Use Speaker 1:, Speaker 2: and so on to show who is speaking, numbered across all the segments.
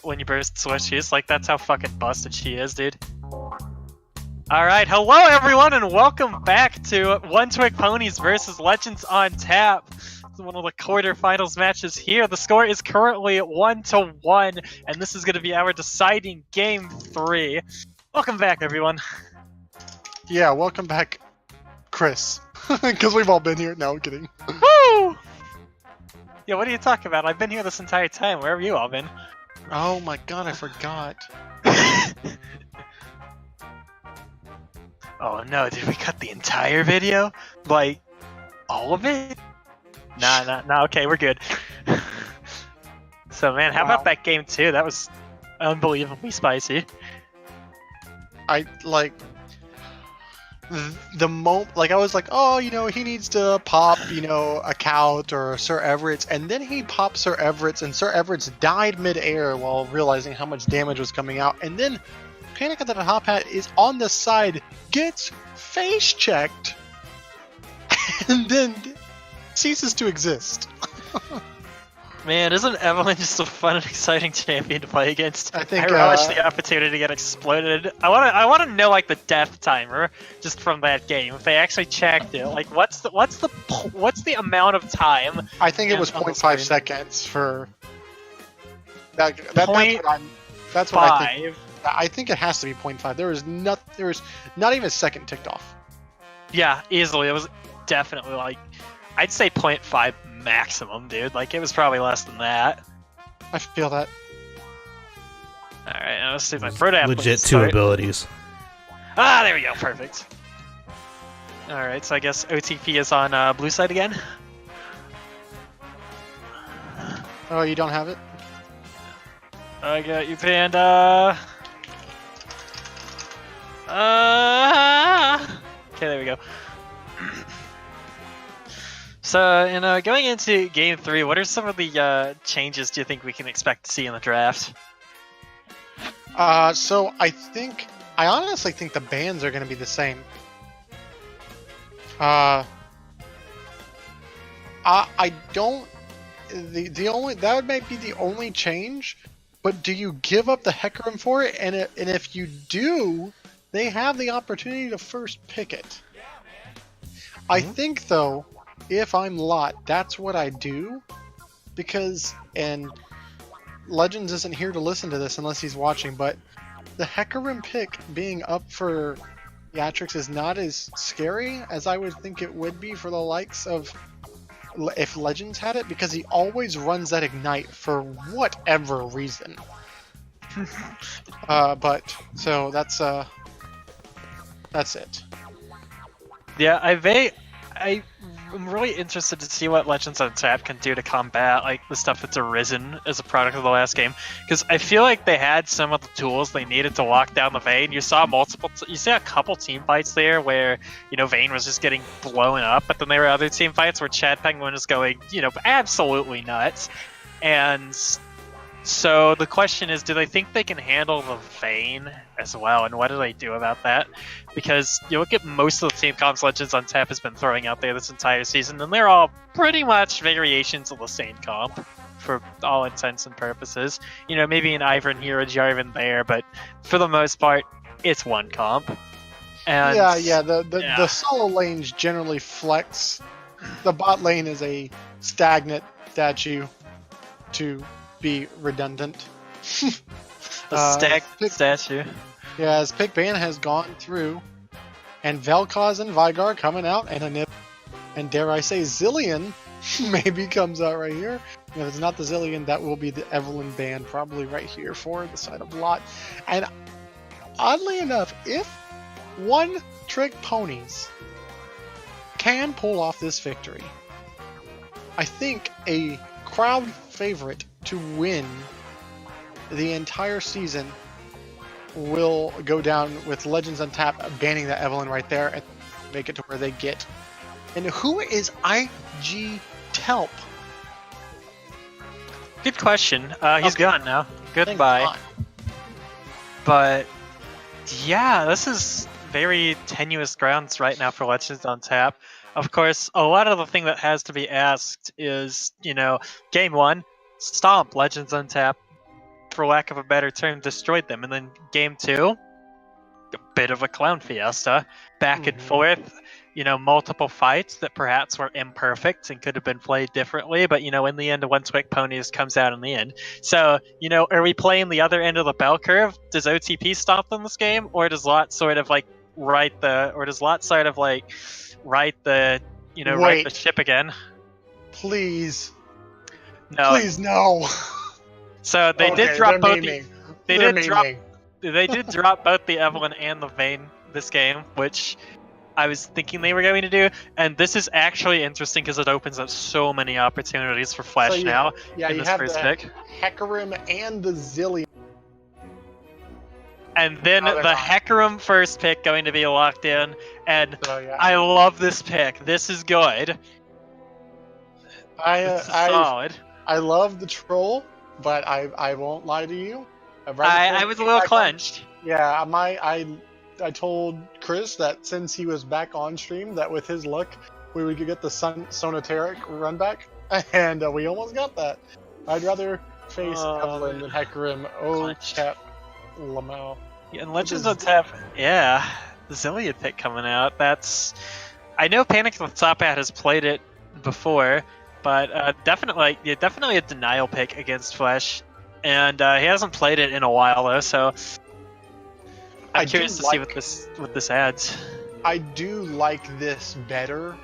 Speaker 1: When you burst switch, she's like, that's how fucking busted she is, dude. Alright, hello everyone and welcome back to One Twig Ponies versus Legends on Tap. It's one of the quarterfinals matches here. The score is currently 1-1, and this is going to be our deciding game 3. Welcome back, everyone.
Speaker 2: Yeah, welcome back, Chris. Because we've all been here. No, I'm kidding.
Speaker 1: Woo! Yeah, what are you talking about? I've been here this entire time. Where have you all been?
Speaker 2: Oh my god, I forgot.
Speaker 1: Oh no, did we cut the entire video? Like, all of it? Nah, okay, we're good. So man, how about that game 2? That was unbelievably spicy.
Speaker 2: I was like, oh, you know, he needs to pop, you know, a Count or Sir Everett's, and then he popped Sir Everett's, and Sir Everett's died mid-air while realizing how much damage was coming out, and then Panic at the Top Hat is on the side, gets face checked, and then ceases to exist.
Speaker 1: Man, isn't Evelyn just a fun and exciting champion to play against?
Speaker 2: I think
Speaker 1: I relish the opportunity to get exploded. I wanna know like the death timer just from that game. If they actually checked it, like what's the amount of time?
Speaker 2: I think it was 0.5 seconds for that's what I think. I think it has to be 0.5. There was not even a second ticked off.
Speaker 1: Yeah, easily. It was definitely like, I'd say 0.5 maximum, dude. Like, it was probably less than that.
Speaker 2: I feel that.
Speaker 1: Alright, now let's see if my Proto
Speaker 3: legit two abilities.
Speaker 1: Ah, there we go. Perfect. Alright, so I guess OTP is on blue side again.
Speaker 2: Oh, you don't have it?
Speaker 1: I got you, Panda. Okay, there we go. So, you know, going into Game 3, what are some of the changes do you think we can expect to see in the draft?
Speaker 2: So I honestly think the bans are going to be the same. I don't. That might be the only change. But do you give up the Hecarim for it? And if you do, they have the opportunity to first pick it. I think though, if I'm Lot, that's what I do, because, and Legends isn't here to listen to this unless he's watching, but the Hecarim pick being up for Beatrix is not as scary as I would think it would be for the likes of if Legends had it, because he always runs that Ignite for whatever reason. But so that's it.
Speaker 1: Yeah, I'm really interested to see what Legends on Tap can do to combat like the stuff that's arisen as a product of the last game, because I feel like they had some of the tools they needed to lock down the Vayne. You saw you see a couple team fights there where Vayne was just getting blown up, but then there were other team fights where Chad Penguin was going absolutely nuts, and so the question is, do they think they can handle the Vayne as well, and what do they do about that? Because you look at most of the team comps Legends on Tap has been throwing out there this entire season, and they're all pretty much variations of the same comp for all intents and purposes. Maybe an Ivern here, a Jarvan there, but for the most part, it's one comp. And
Speaker 2: the solo lanes generally flex. The bot lane is a stagnant statue, to be redundant.
Speaker 1: The statue.
Speaker 2: Yeah, as pick ban has gone through, and Vel'Koz and Vigar coming out, and a Nip, and dare I say Zillion maybe comes out right here. If it's not the Zillion, that will be the Evelyn ban, probably right here for the side of Lot. And oddly enough, if One Trick Ponies can pull off this victory, I think a crowd favorite to win the entire season will go down with Legends on Tap banning the Evelyn right there and make it to where they get. And who is IG Telp?
Speaker 1: Good question. He's gone now. Goodbye. But yeah, this is very tenuous grounds right now for Legends on Tap. Of course, a lot of the thing that has to be asked is, game one, stomp Legends on Tap, for lack of a better term, destroyed them. And then game two, a bit of a clown fiesta, back and forth, multiple fights that perhaps were imperfect and could have been played differently, but in the end, One Twig Ponies comes out in the end. So, are we playing the other end of the bell curve? Does OTP stomp them this game, or does Lot sort of right the right the ship again?
Speaker 2: Please.
Speaker 1: No.
Speaker 2: Please, no.
Speaker 1: So they did drop both. They did
Speaker 2: drop
Speaker 1: drop both the Evelyn and the Vayne this game, which I was thinking they were going to do. And this is actually interesting because it opens up so many opportunities for Flash now.
Speaker 2: Yeah,
Speaker 1: in
Speaker 2: you
Speaker 1: this
Speaker 2: have
Speaker 1: first
Speaker 2: the
Speaker 1: pick.
Speaker 2: Hecarim and the Zillion.
Speaker 1: And then the
Speaker 2: gone.
Speaker 1: Hecarim first pick going to be locked in, and
Speaker 2: So, yeah.
Speaker 1: I love this pick. This is good. This is solid.
Speaker 2: I love the troll, but I won't lie to you.
Speaker 1: I was a little clenched.
Speaker 2: Yeah, I told Chris that since he was back on stream, that with his luck, we would get the Sonoteric run back, and we almost got that. I'd rather face Evelyn than Hecarim. Oh, Cap Lamau.
Speaker 1: Yeah, and Legends on Tap, the Zillion pick coming out. I know Panic at the Top Hat has played it before, but definitely a denial pick against Flash, and he hasn't played it in a while though. So I'm curious to see what this adds.
Speaker 2: I do like this better,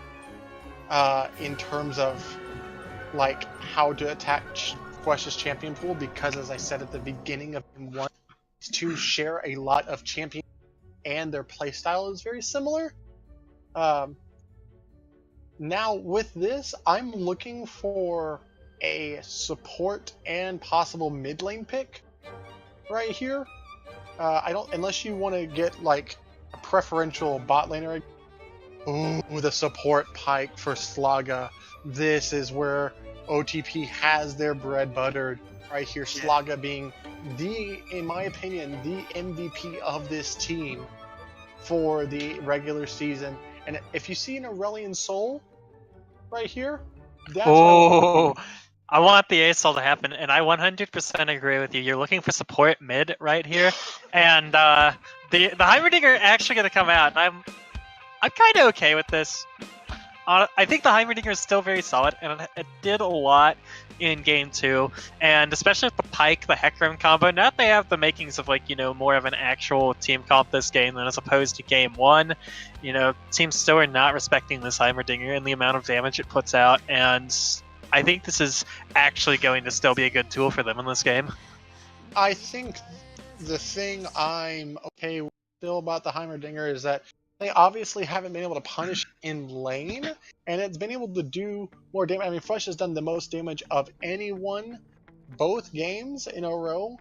Speaker 2: in terms of how to attack Flash's champion pool, because as I said at the beginning of game one, these two share a lot of champions, and their playstyle is very similar. Now with this, I'm looking for a support and possible mid lane pick right here. Unless you want to get a preferential bot laner. Ooh, the support pike for Slaga. This is where OTP has their bread buttered right here. Slaga being in my opinion, the MVP of this team for the regular season. And if you see an Aurelion Soul right here, that's
Speaker 1: I want the ASOL to happen, and I 100% agree with you. You're looking for support mid right here, and the Heimerdinger actually going to come out, and I'm kind of okay with this. I think the Heimerdinger is still very solid, and it did a lot in game 2, and especially with the Pike, the Hecarim combo. Now that they have the makings of more of an actual team comp this game than as opposed to game 1. Teams still are not respecting this Heimerdinger and the amount of damage it puts out, and I think this is actually going to still be a good tool for them in this game.
Speaker 2: I think the thing I'm okay with still about the Heimerdinger is that they obviously haven't been able to punish in lane, and it's been able to do more damage. I mean, Flush has done the most damage of anyone both games in a row,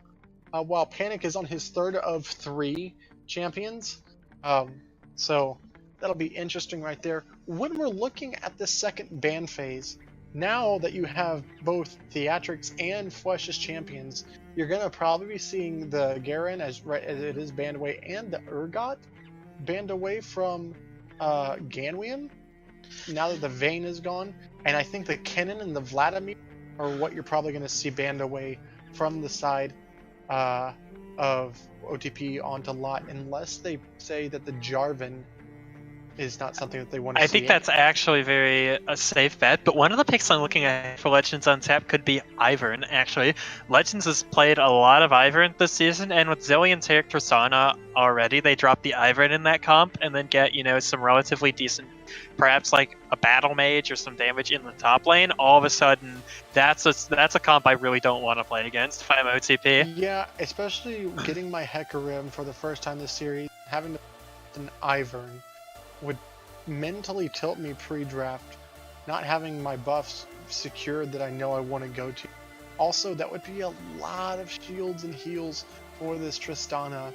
Speaker 2: while Panic is on his third of 3 champions. Um, so that'll be interesting right there. When we're looking at the second ban phase, now that you have both Theatrics and Flush as champions, you're going to probably be seeing the Garen as right as it is banned away, and the Urgot banned away from Ganwian now that the Vayne is gone. And I think the Kennen and the Vladimir are what you're probably going to see banned away from the side of OTP onto Lot, unless they say that the Jarvan is not something that they want to see.
Speaker 1: I think that's actually a safe bet, but one of the picks I'm looking at for Legends on tap could be Ivern, actually. Legends has played a lot of Ivern this season, and with Zillion take Tristana already, they drop the Ivern in that comp, and then get, some relatively decent, perhaps like a Battle Mage or some damage in the top lane. All of a sudden, that's a comp I really don't want to play against if I'm OTP.
Speaker 2: Yeah, especially getting my Hecarim for the first time this series, having to an Ivern would mentally tilt me pre-draft, not having my buffs secured that I know I want to go to. Also, that would be a lot of shields and heals for this Tristana.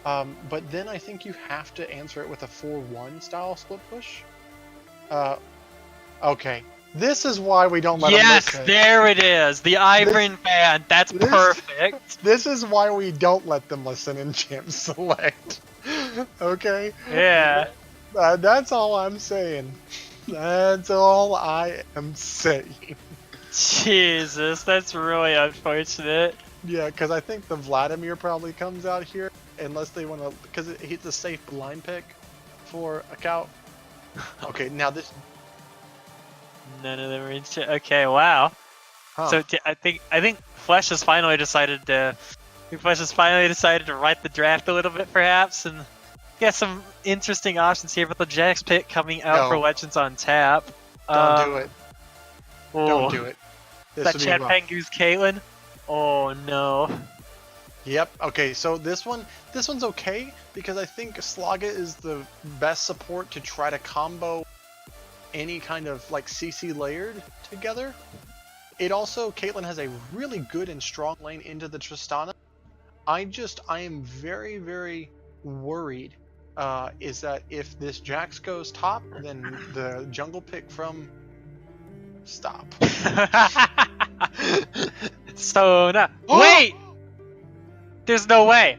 Speaker 2: But then I think you have to answer it with a 4-1 style split push. Okay. This is why we don't let them listen.
Speaker 1: Yes, there it is. The Ivern ban. That's perfect.
Speaker 2: This is why we don't let them listen in Champ Select. Okay?
Speaker 1: Yeah.
Speaker 2: That's all I'm saying. That's all I am saying.
Speaker 1: Jesus, that's really unfortunate.
Speaker 2: Yeah, because I think the Vladimir probably comes out here, unless they want to, because he's a safe blind pick for a cow. Okay, now this.
Speaker 1: None of them are in shit. Okay, wow.
Speaker 2: Huh.
Speaker 1: So I think Flesh has finally decided to. Flesh has finally decided to write the draft a little bit, perhaps, and get some interesting options here with the Jax pick coming out for Legends on tap.
Speaker 2: Don't do it.
Speaker 1: Oh,
Speaker 2: Don't do it.
Speaker 1: That Chad Pengu's Caitlyn. Oh no.
Speaker 2: Yep. Okay. So this one's okay because I think Slaga is the best support to try to combo any kind of like CC layered together. It also, Caitlyn has a really good and strong lane into the Tristana. I am very, very worried is that if this Jax goes top, then the jungle pick from stop.
Speaker 1: So no. Wait! There's no way.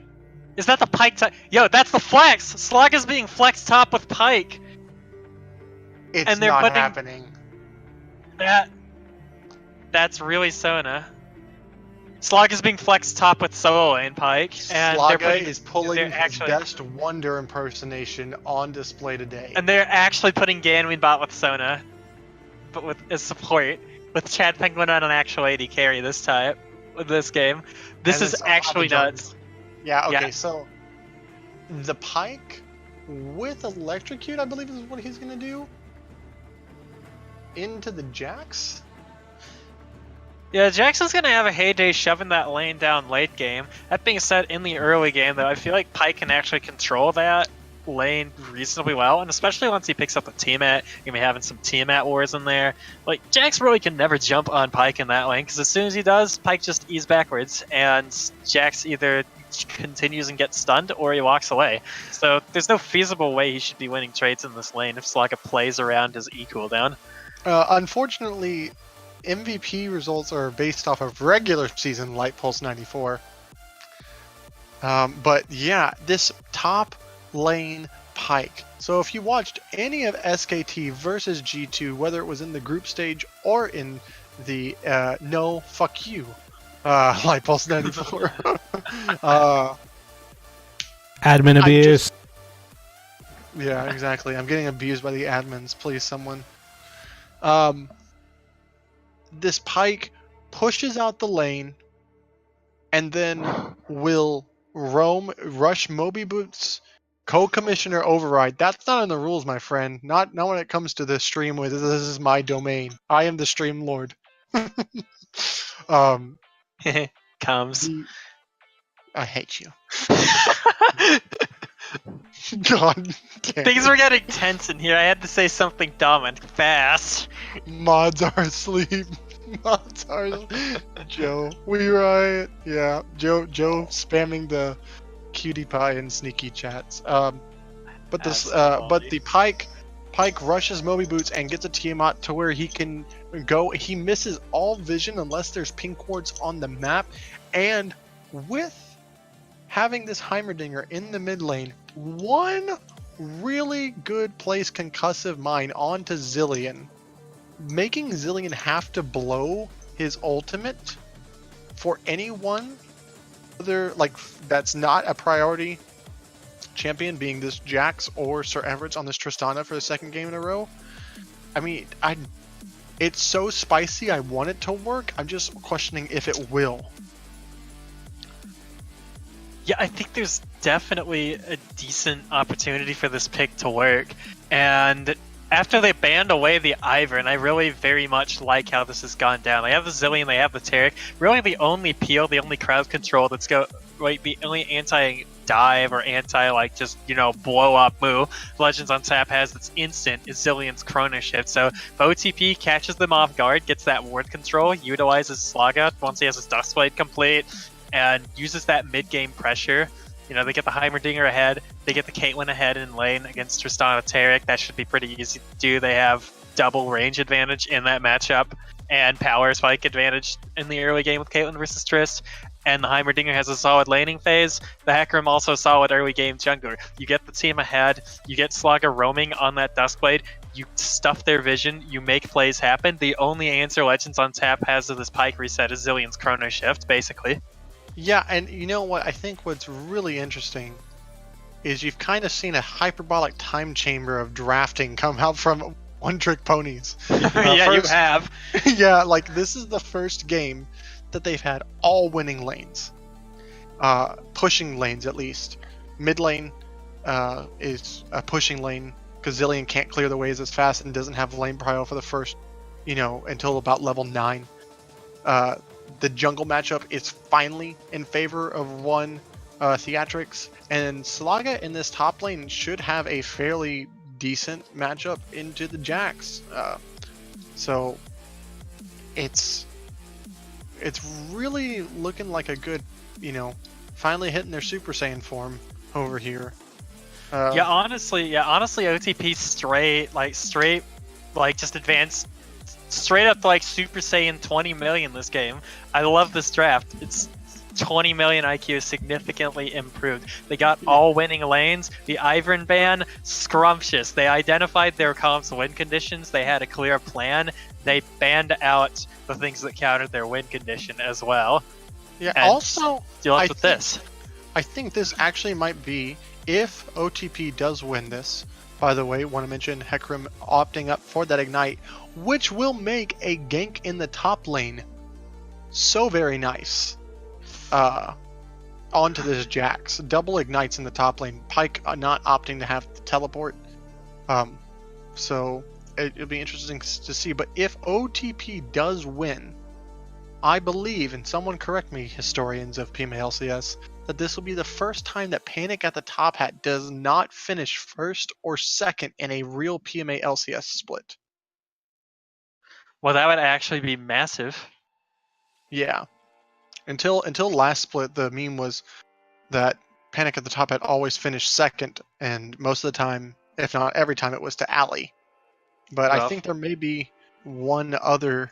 Speaker 1: Is that the Pike top? Yo, that's the flex! Slugga's being flexed top with Pike.
Speaker 2: It's and they're not happening.
Speaker 1: That's really Sona. Slug is being flexed top with solo lane Pike, and
Speaker 2: Slugga is pulling his best Wonder impersonation on display today.
Speaker 1: And they're actually putting Ganween bot with Sona, but with as support, with Chad Penguin on an actual AD carry this time, with this game. This is actually nuts.
Speaker 2: Yeah, okay, yeah. So the Pike with Electrocute, I believe is what he's gonna do. Into the Jax?
Speaker 1: Yeah, Jackson's gonna have a heyday shoving that lane down late game. That being said, in the early game though, I feel like Pike can actually control that lane reasonably well, and especially once he picks up the Tiamat, you're gonna be having some Tiamat wars in there. Like, Jax really can never jump on Pike in that lane, because as soon as he does, Pike just ease backwards, and Jax either continues and gets stunned, or he walks away. So there's no feasible way he should be winning trades in this lane if Slugga plays around his E cooldown.
Speaker 2: Unfortunately, MVP results are based off of regular season Light Pulse 94. But yeah, this top lane Pike. So if you watched any of SKT versus G2, whether it was in the group stage or in the no, fuck you, Light Pulse 94.
Speaker 3: Admin abuse.
Speaker 2: Yeah, exactly. I'm getting abused by the admins. Please, someone. This Pike pushes out the lane and then will rush Moby Boots, co-commissioner override. That's not in the rules, my friend. Not when it comes to the stream where this is my domain. I am the stream lord.
Speaker 1: Comes.
Speaker 2: I hate you. God damn.
Speaker 1: Things were getting tense in here. I had to say something dumb and fast.
Speaker 2: Mods are asleep. Mods are Joe. We riot. Yeah, Joe spamming the cutie pie and sneaky chats. But the Pike rushes Moby Boots and gets a Tiamat to where he can go. He misses all vision unless there's pink wards on the map, and with having this Heimerdinger in the mid lane, one really good place concussive mine onto Zillion, making Zillion have to blow his ultimate for anyone other that's not a priority champion, being this Jax or Sir Everett's on this Tristana for the second game in a row. I mean, it's so spicy. I want it to work. I'm just questioning if it will.
Speaker 1: Yeah, I think there's definitely a decent opportunity for this pick to work. And after they banned away the Ivern, I really very much like how this has gone down. They have the Zillion, they have the Taric. Really the only peel, the only crowd control that's the only anti-dive or blow up move Legends on Tap has that's instant is Zillion's Chrono Shift. So if OTP catches them off guard, gets that ward control, utilizes Slaga once he has his Duskblade complete, and uses that mid-game pressure. They get the Heimerdinger ahead, they get the Caitlyn ahead in lane against Tristana Taric. That should be pretty easy to do. They have double range advantage in that matchup, and power spike advantage in the early game with Caitlyn versus Trist. And the Heimerdinger has a solid laning phase. The Hecarim also solid early game jungler. You get the team ahead, you get Slaga roaming on that Duskblade, you stuff their vision, you make plays happen. The only answer Legends on Tap has to this Pike reset is Zillion's Chrono Shift, basically.
Speaker 2: Yeah, and you know what? I think what's really interesting is you've kind of seen a hyperbolic time chamber of drafting come out from one-trick ponies.
Speaker 1: You have.
Speaker 2: Yeah, this is the first game that they've had all winning lanes. Pushing lanes, at least. Mid lane is a pushing lane, because Zillion can't clear the waves as fast and doesn't have lane prio for the first, until about level 9. The jungle matchup is finally in favor of one Theatrix, and Slaga in this top lane should have a fairly decent matchup into the Jax. So it's really looking like a good, finally hitting their Super Saiyan form over here.
Speaker 1: Honestly, OTP straight, just advanced straight up to Super Saiyan 20 million this game. I love this draft. It's 20 million IQ is significantly improved. They got all winning lanes. The Ivern ban, scrumptious. They identified their comp's win conditions. They had a clear plan. They banned out the things that countered their win condition as well.
Speaker 2: Yeah,
Speaker 1: and
Speaker 2: also,
Speaker 1: deal with this.
Speaker 2: I think this actually might be, if OTP does win this, by the way, want to mention Hecarim opting up for that Ignite, which will make a gank in the top lane so very nice. Onto this Jax. Double Ignites in the top lane. Pike not opting to have the teleport. So it'll be interesting to see. But if OTP does win, I believe, and someone correct me, historians of PMA LCS, that this will be the first time that Panic at the Top Hat does not finish first or second in a real PMA LCS split.
Speaker 1: Well, that would actually be massive.
Speaker 2: Yeah. Until last split, the meme was that Panic at the Top Hat always finished second, and most of the time, if not every time, it was to Alley. But I think there may be one other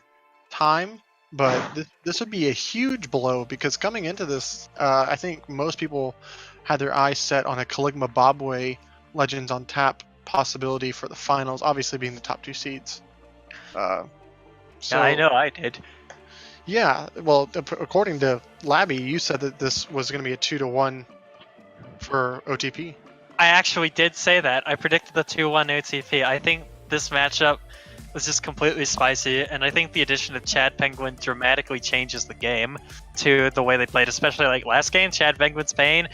Speaker 2: time. But this would be a huge blow, because coming into this, I think most people had their eyes set on a Caligma Bobway Legends on Tap possibility for the finals, obviously being the top 2 seeds.
Speaker 1: Yeah, I know I did.
Speaker 2: Yeah, well, according to Labby, you said that this was going to be a 2-1 for OTP.
Speaker 1: I actually did say that. I predicted the 2-1 OTP. I think this matchup was just completely spicy, and I think the addition of Chad Penguin dramatically changes the game to the way they played, especially last game, Chad Penguin's pain.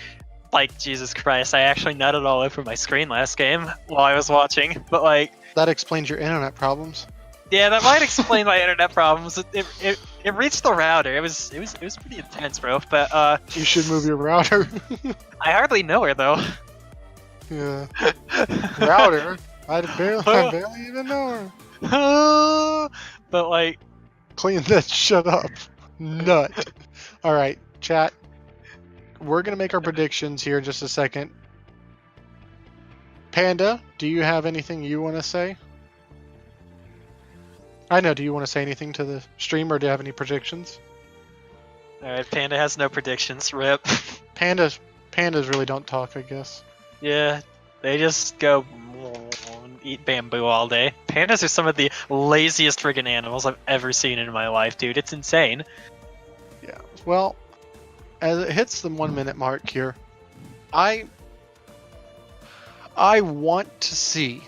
Speaker 1: Jesus Christ, I actually nutted all over my screen last game while I was watching, but
Speaker 2: That explains your internet problems.
Speaker 1: Yeah, that might explain my internet problems. It reached the router. It was pretty intense, bro. But
Speaker 2: You should move your router.
Speaker 1: I hardly know her though.
Speaker 2: Yeah. Router? I barely even know her.
Speaker 1: But like,
Speaker 2: Clean that shut up. Nut. Alright, chat. We're gonna make our predictions here in just a second. Panda, do you have anything you want to say? I know, do you want to say anything to the stream or do you have any predictions?
Speaker 1: alright, Panda has no predictions. Rip.
Speaker 2: Pandas really don't talk, I guess.
Speaker 1: Yeah, they just go eat bamboo all day. Pandas are some of the laziest friggin' animals I've ever seen in my life, dude. It's insane.
Speaker 2: Yeah. Well, as it hits the 1 minute mark here, I want to see.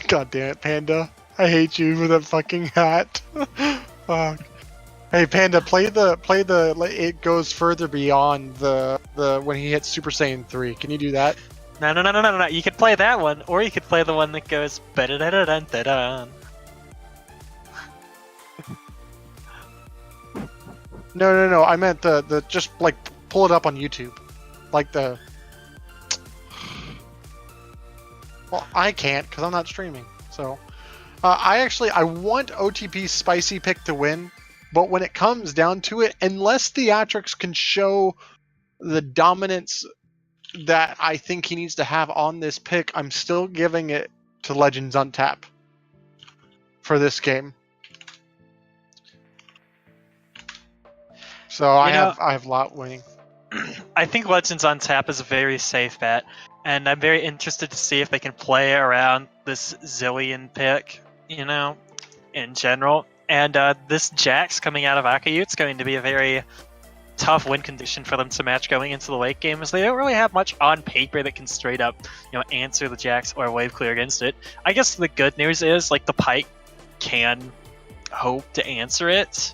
Speaker 2: God damn it, Panda! I hate you with that fucking hat. Fuck. Hey, Panda, play the. It goes further beyond the when he hits Super Saiyan 3. Can you do that?
Speaker 1: No. You could play that one, or you could play the one that goes ba-da-da-da-dun-da-dun.
Speaker 2: No. I meant the just like pull it up on YouTube, like the. Well, I can't because I'm not streaming. So, I want OTP's spicy pick to win, but when it comes down to it, unless Theatrix can show the dominance that I think he needs to have on this pick, I'm still giving it to Legends on Tap for this game. So I have Lot winning.
Speaker 1: I think Legends on Tap is a very safe bet, and I'm very interested to see if they can play around this Zillion pick, you know, in general. And this Jax coming out of Akayu's going to be a very tough win condition for them to match going into the late game, as they don't really have much on paper that can straight up, answer the Jax or wave clear against it. I guess the good news is, like, the Pyke can hope to answer it,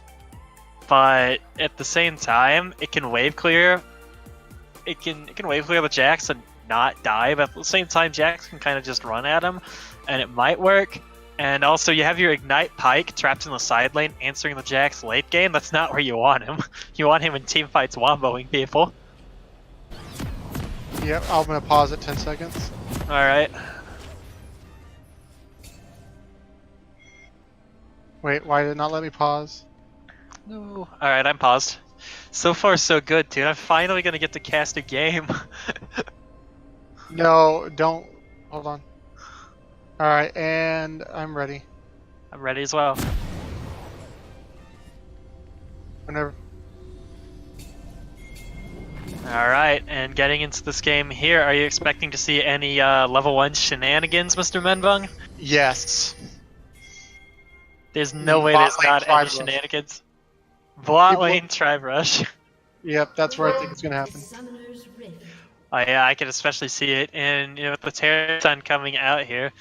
Speaker 1: but at the same time, it can wave clear. It can wave clear the Jax and not die, but at the same time, Jax can kind of just run at him, and it might work. And also, you have your Ignite Pyke trapped in the side lane, answering the Jax late game. That's not where you want him. You want him in team fights womboing people.
Speaker 2: Yep, I'm gonna pause at 10 seconds.
Speaker 1: Alright.
Speaker 2: Wait, why did it not let me pause?
Speaker 1: No. Alright, I'm paused. So far, so good, dude. I'm finally gonna get to cast a game.
Speaker 2: No, don't. Hold on. Alright, and I'm ready.
Speaker 1: I'm ready as well.
Speaker 2: Whenever.
Speaker 1: Alright, and getting into this game here, are you expecting to see any level 1 shenanigans, Mr. Menbung?
Speaker 2: Yes.
Speaker 1: There's no way
Speaker 2: Bot
Speaker 1: there's
Speaker 2: lane
Speaker 1: not
Speaker 2: tribe
Speaker 1: any
Speaker 2: rush.
Speaker 1: shenanigans. Bot
Speaker 2: People-
Speaker 1: lane tribe rush.
Speaker 2: Yep, that's where I think it's gonna happen.
Speaker 1: Oh yeah, I can especially see it, and with the Terror Sun coming out here,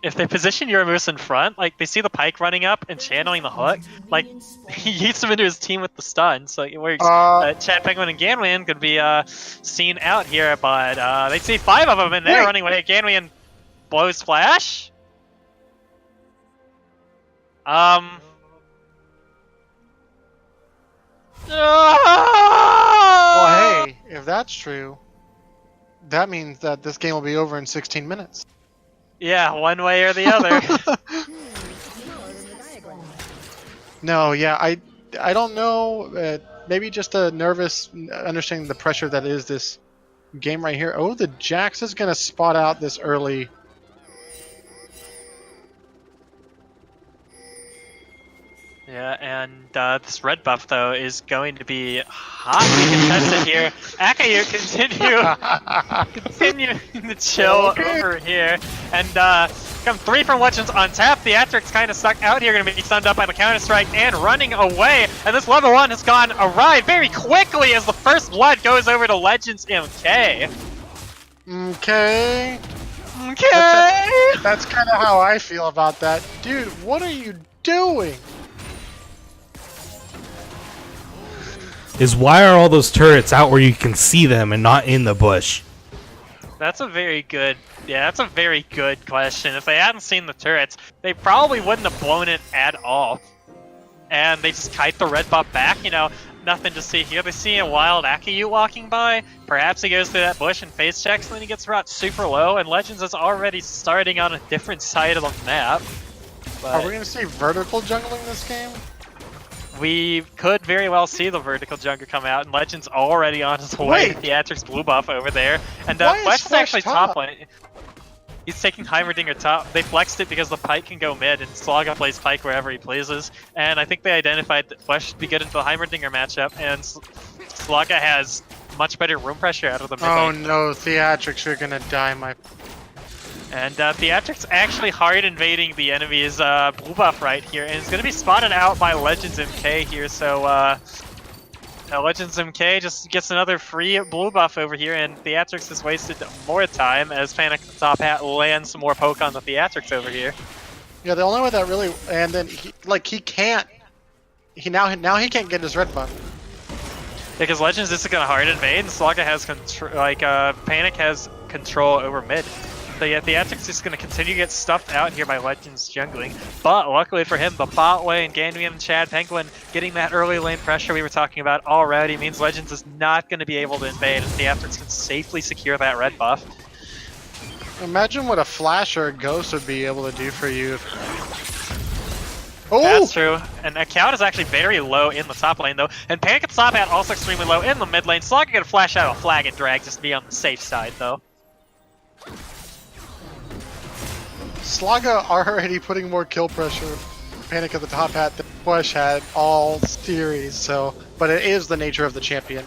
Speaker 1: if they position Yoramus in front, like they see the Pyke running up and channeling the hook, like he yeets him into his team with the stun, so it works. Chad Penguin and Ganwian could be seen out here, but they see 5 of them and they're running away. Ganwian blows splash. Well,
Speaker 2: hey, if that's true, that means that this game will be over in 16 minutes.
Speaker 1: Yeah, one way or the other.
Speaker 2: No, yeah, I don't know. Maybe just a nervous understanding the pressure that is this game right here. Oh, the Jax is gonna spot out this early.
Speaker 1: Yeah, and this red buff, though, is going to be hotly contested here. Akayu continue to chill over here. And come 3 from Legends on tap. Theatrix kind of stuck out here, going to be stunned up by the Counter-Strike and running away. And this level 1 has gone awry very quickly as the first blood goes over to Legends MK.
Speaker 2: Okay.
Speaker 1: Okay.
Speaker 2: That's kind of how I feel about that. Dude, what are you doing?
Speaker 3: Is why are all those turrets out where you can see them and not in the bush?
Speaker 1: That's a very good question. If they hadn't seen the turrets, they probably wouldn't have blown it at all. and they just kite the red buff back. You know, nothing to see here. They see a wild Akayu walking by. Perhaps he goes through that bush and face checks, and then he gets brought super low, and Legends is already starting on a different side of the map. But
Speaker 2: Are we going to see vertical jungling this game?
Speaker 1: we could very well see the vertical jungler come out, and Legends already on his way.
Speaker 2: Wait.
Speaker 1: Theatrics blue buff over there, and
Speaker 2: Why is
Speaker 1: Flash is
Speaker 2: Flash
Speaker 1: actually top lane. He's taking Heimerdinger top. They flexed it because the Pike can go mid, and Slaga plays Pike wherever he pleases. And I think they identified that Flash should be good into the Heimerdinger matchup, and Slaga has much better room pressure out of the mid
Speaker 2: Oh
Speaker 1: lane.
Speaker 2: no, Theatrics, you're gonna die, my...
Speaker 1: And Theatrics actually hard invading the enemy's blue buff right here, and it's going to be spotted out by Legends MK here, so Legends MK just gets another free blue buff over here, and Theatrics has wasted more time as Panic the Top Hat lands some more poke on the Theatrics over here.
Speaker 2: Yeah, the only way that really... And then, he can't... Now he can't get his red buff.
Speaker 1: Because Legends is going to hard invade, and Slaga has control, Panic has control over mid. So yeah, Theatrics is going to continue to get stuffed out here by Legends jungling. But luckily for him, the bot lane, Ganvium and Chad Penguin getting that early lane pressure we were talking about already means Legends is not going to be able to invade, and Theatrics can safely secure that red buff.
Speaker 2: Imagine what a Flash or a Ghost would be able to do for you. Oh!
Speaker 1: That's true. And Account is actually very low in the top lane though. And Panic at Top Hat also extremely low in the mid lane. Slaga gonna flash out a flag and drag just to be on the safe side though.
Speaker 2: Slaga already putting more kill pressure, Panic at the Top Hat than Flash had all series, so... But it is the nature of the champion.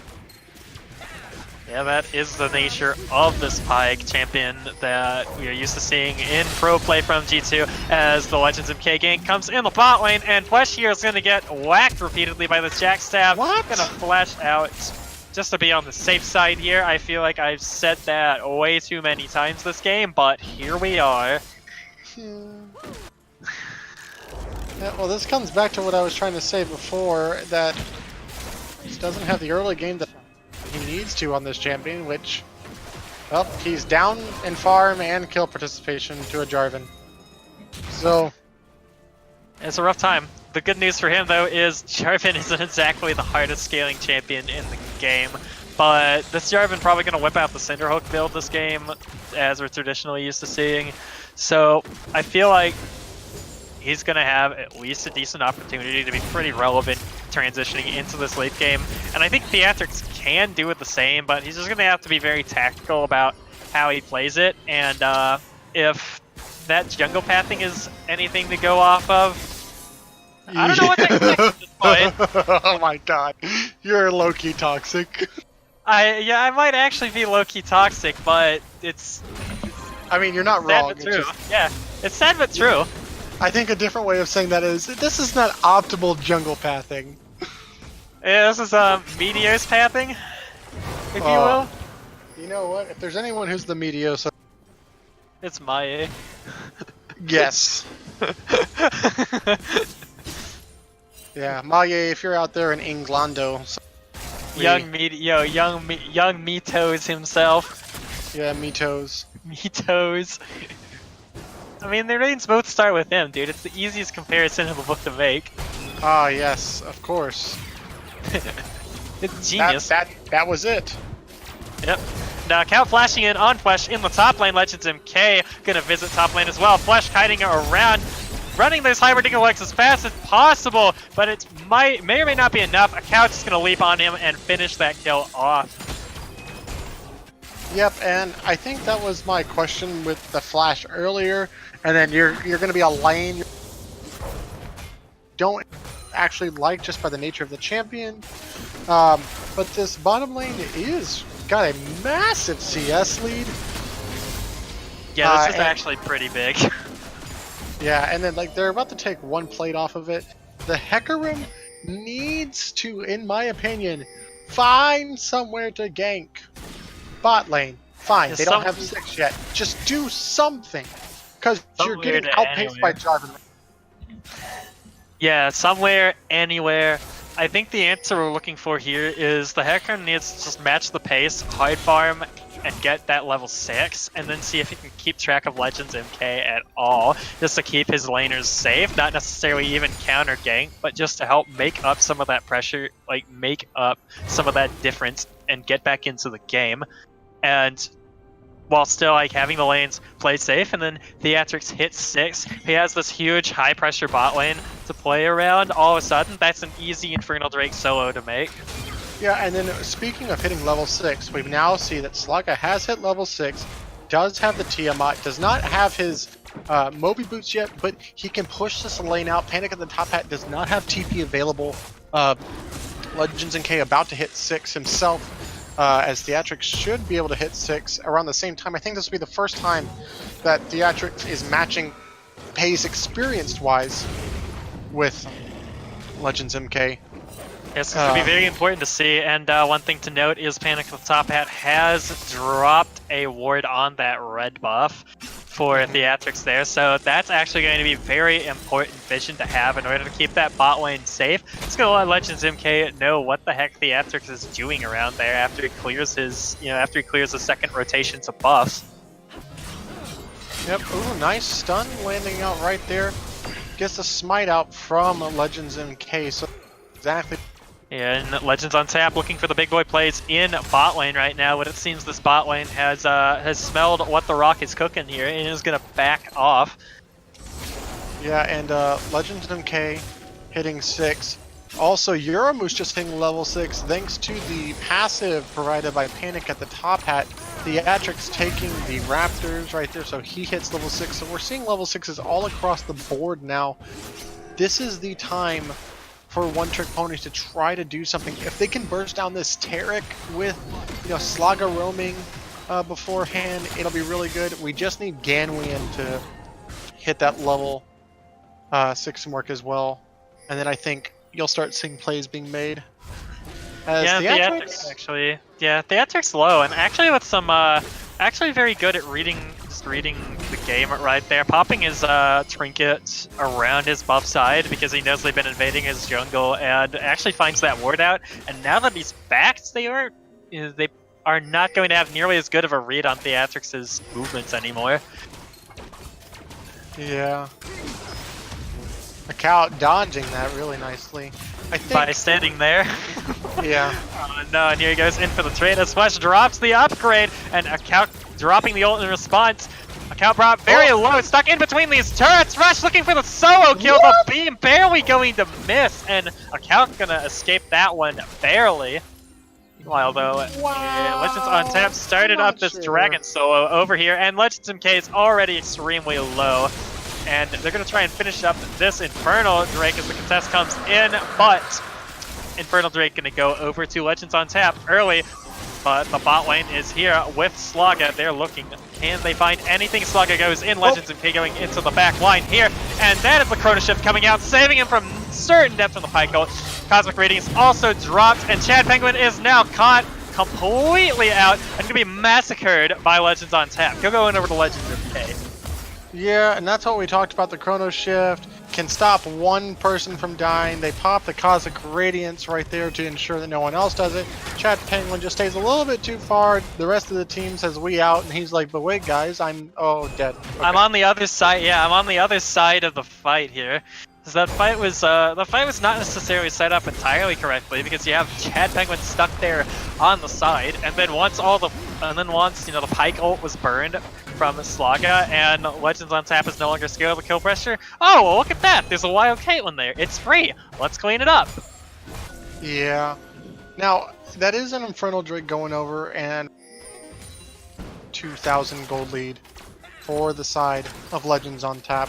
Speaker 1: Yeah, that is the nature of this Pike champion that we are used to seeing in pro play from G2 as the Legends MK gank comes in the bot lane, and Flash here is going to get whacked repeatedly by this Jack Stab.
Speaker 2: What?
Speaker 1: Gonna flash out just to be on the safe side here. I feel like I've said that way too many times this game, but here we are.
Speaker 2: Yeah, well, this comes back to what I was trying to say before, that he doesn't have the early game that he needs to on this champion, which, well, he's down in farm and kill participation to a Jarvan. So,
Speaker 1: It's a rough time. The good news for him, though, is Jarvan isn't exactly the hardest scaling champion in the game, but this Jarvan probably going to whip out the Cinderhook build this game, as we're traditionally used to seeing. So I feel like he's going to have at least a decent opportunity to be pretty relevant transitioning into this late game. And I think Theatrics can do it the same, but he's just going to have to be very tactical about how he plays it. And if that jungle pathing is anything to go off of, I don't know what to expect at this point.
Speaker 2: Oh my god, you're low-key toxic.
Speaker 1: I might actually be low-key toxic, but it's
Speaker 2: I mean, you're not
Speaker 1: sad
Speaker 2: wrong.
Speaker 1: but
Speaker 2: It's
Speaker 1: true.
Speaker 2: just-
Speaker 1: Yeah, it's sad but true.
Speaker 2: I think a different way of saying that is, this is not optimal jungle pathing.
Speaker 1: Yeah, this is Meteor's pathing, if you will.
Speaker 2: You know what? If there's anyone who's the Meteosa...
Speaker 1: It's Maie.
Speaker 2: Yes. Yeah, Maye, if you're out there in Inglando...
Speaker 1: young Mitos himself.
Speaker 2: Yeah, Mitos.
Speaker 1: Mitos. I mean, their names both start with M, dude. It's the easiest comparison in the book to make.
Speaker 2: Ah, yes, of course.
Speaker 1: It's genius.
Speaker 2: That was it.
Speaker 1: Yep. Now, Count flashing in on Flash in the top lane. Legends MK gonna visit top lane as well. Flash kiting around, running those Heimerdinger legs as fast as possible, but it may or may not be enough. A Couch is gonna leap on him and finish that kill off.
Speaker 2: Yep, and I think that was my question with the Flash earlier, and then you're gonna be a lane you don't actually like just by the nature of the champion. But this bottom lane is got a massive CS lead.
Speaker 1: Yeah, this is actually pretty big.
Speaker 2: Yeah, and then like they're about to take one plate off of it. The Hecarim needs to, in my opinion, find somewhere to gank. Bot lane, fine.
Speaker 1: Yeah,
Speaker 2: they don't have 6 yet. Just do something, because you're
Speaker 1: Somewhere
Speaker 2: getting
Speaker 1: to
Speaker 2: outpaced by Jarvan.
Speaker 1: Yeah, somewhere, anywhere. I think the answer we're looking for here is the Hecarim needs to just match the pace, hard farm, and get that level 6, and then see if he can keep track of Legends MK at all, just to keep his laners safe, not necessarily even counter gank, but just to help make up some of that pressure, like make up some of that difference and get back into the game. And while still like having the lanes play safe, and then Theatrix hits 6. He has this huge high pressure bot lane to play around. All of a sudden, that's an easy Infernal Drake solo to make.
Speaker 2: Yeah, and then speaking of hitting level 6, we now see that Slugga has hit level 6, does have the Tiamat, does not have his Moby Boots yet, but he can push this lane out. Panic at the top hat does not have TP available. Legends and K about to hit 6 himself. As Theatrix should be able to hit 6 around the same time. I think this will be the first time that Theatrix is matching pace experience-wise with Legends MK.
Speaker 1: Yes, it's going to be very important to see, and one thing to note is Panic at the Top Hat has dropped a ward on that red buff for Theatrix there, so that's actually going to be very important vision to have in order to keep that bot lane safe. It's going to let Legends MK know what the heck Theatrix is doing around there after he clears his, after he clears the second rotations of buffs.
Speaker 2: Yep, ooh, nice stun landing out right there. Gets the smite out from Legends MK, so exactly.
Speaker 1: Yeah, and Legends on tap looking for the big boy plays in bot lane right now, but it seems this bot lane has smelled what the Rock is cooking here and is going to back off.
Speaker 2: Yeah, and Legends MK hitting 6. Also, Euromoose just hitting level 6 thanks to the passive provided by Panic at the top hat. Theatrix taking the Raptors right there, so he hits level 6. So we're seeing level 6s all across the board now. This is the time for one-trick ponies to try to do something. If they can burst down this Taric with, Slugga roaming beforehand, it'll be really good. We just need Ganwian to hit that level 6 mark as well, and then I think you'll start seeing plays being made. As
Speaker 1: Theatrix actually, Theatrix low, and actually with some, actually very good at reading the game right there, popping his trinket around his buff side because he knows they've been invading his jungle, and actually finds that ward out. And now that he's backed, they are not going to have nearly as good of a read on Theatrix's movements anymore.
Speaker 2: Yeah. Account dodging that really nicely. I think
Speaker 1: By standing there.
Speaker 2: Yeah.
Speaker 1: Oh no, and here he goes in for the trade as Flesh drops the upgrade, and Account dropping the ult in response. Account brought very low, stuck in between these turrets. Rush looking for the solo kill, the beam barely going to miss, and Account gonna escape that one barely. Meanwhile though, Legends on tap started up this dragon solo over here, and Legends MK is already extremely low. And they're going to try and finish up this Infernal Drake as the contest comes in, but Infernal Drake going to go over to Legends on tap early, but the bot lane is here with Slugga. They're looking, can they find anything? Slugga goes in, Legends MK going into the back line here, and that is the Chrono Shift coming out, saving him from certain depth from the Pike ult. Cosmic Radiance also dropped, and Chad Penguin is now caught completely out and going to be massacred by Legends on tap. He'll go in over to Legends MK.
Speaker 2: Yeah, and that's what we talked about. The Chrono Shift can stop one person from dying. They pop the Cosmic Radiance right there to ensure that no one else does it. Chad Penguin just stays a little bit too far. The rest of the team says we out, and he's like, but wait guys, I'm dead. Okay.
Speaker 1: I'm on the other side, I'm on the other side of the fight here. Because that fight was not necessarily set up entirely correctly, because you have Chad Penguin stuck there on the side, and then once the Pike ult was burned from Slugga and Legends on tap is no longer scared of the kill pressure. Oh, well, look at that! There's a wild Caitlyn there. It's free. Let's clean it up.
Speaker 2: Yeah. Now that is an Infernal Drake going over, and 2,000 gold lead for the side of Legends on tap.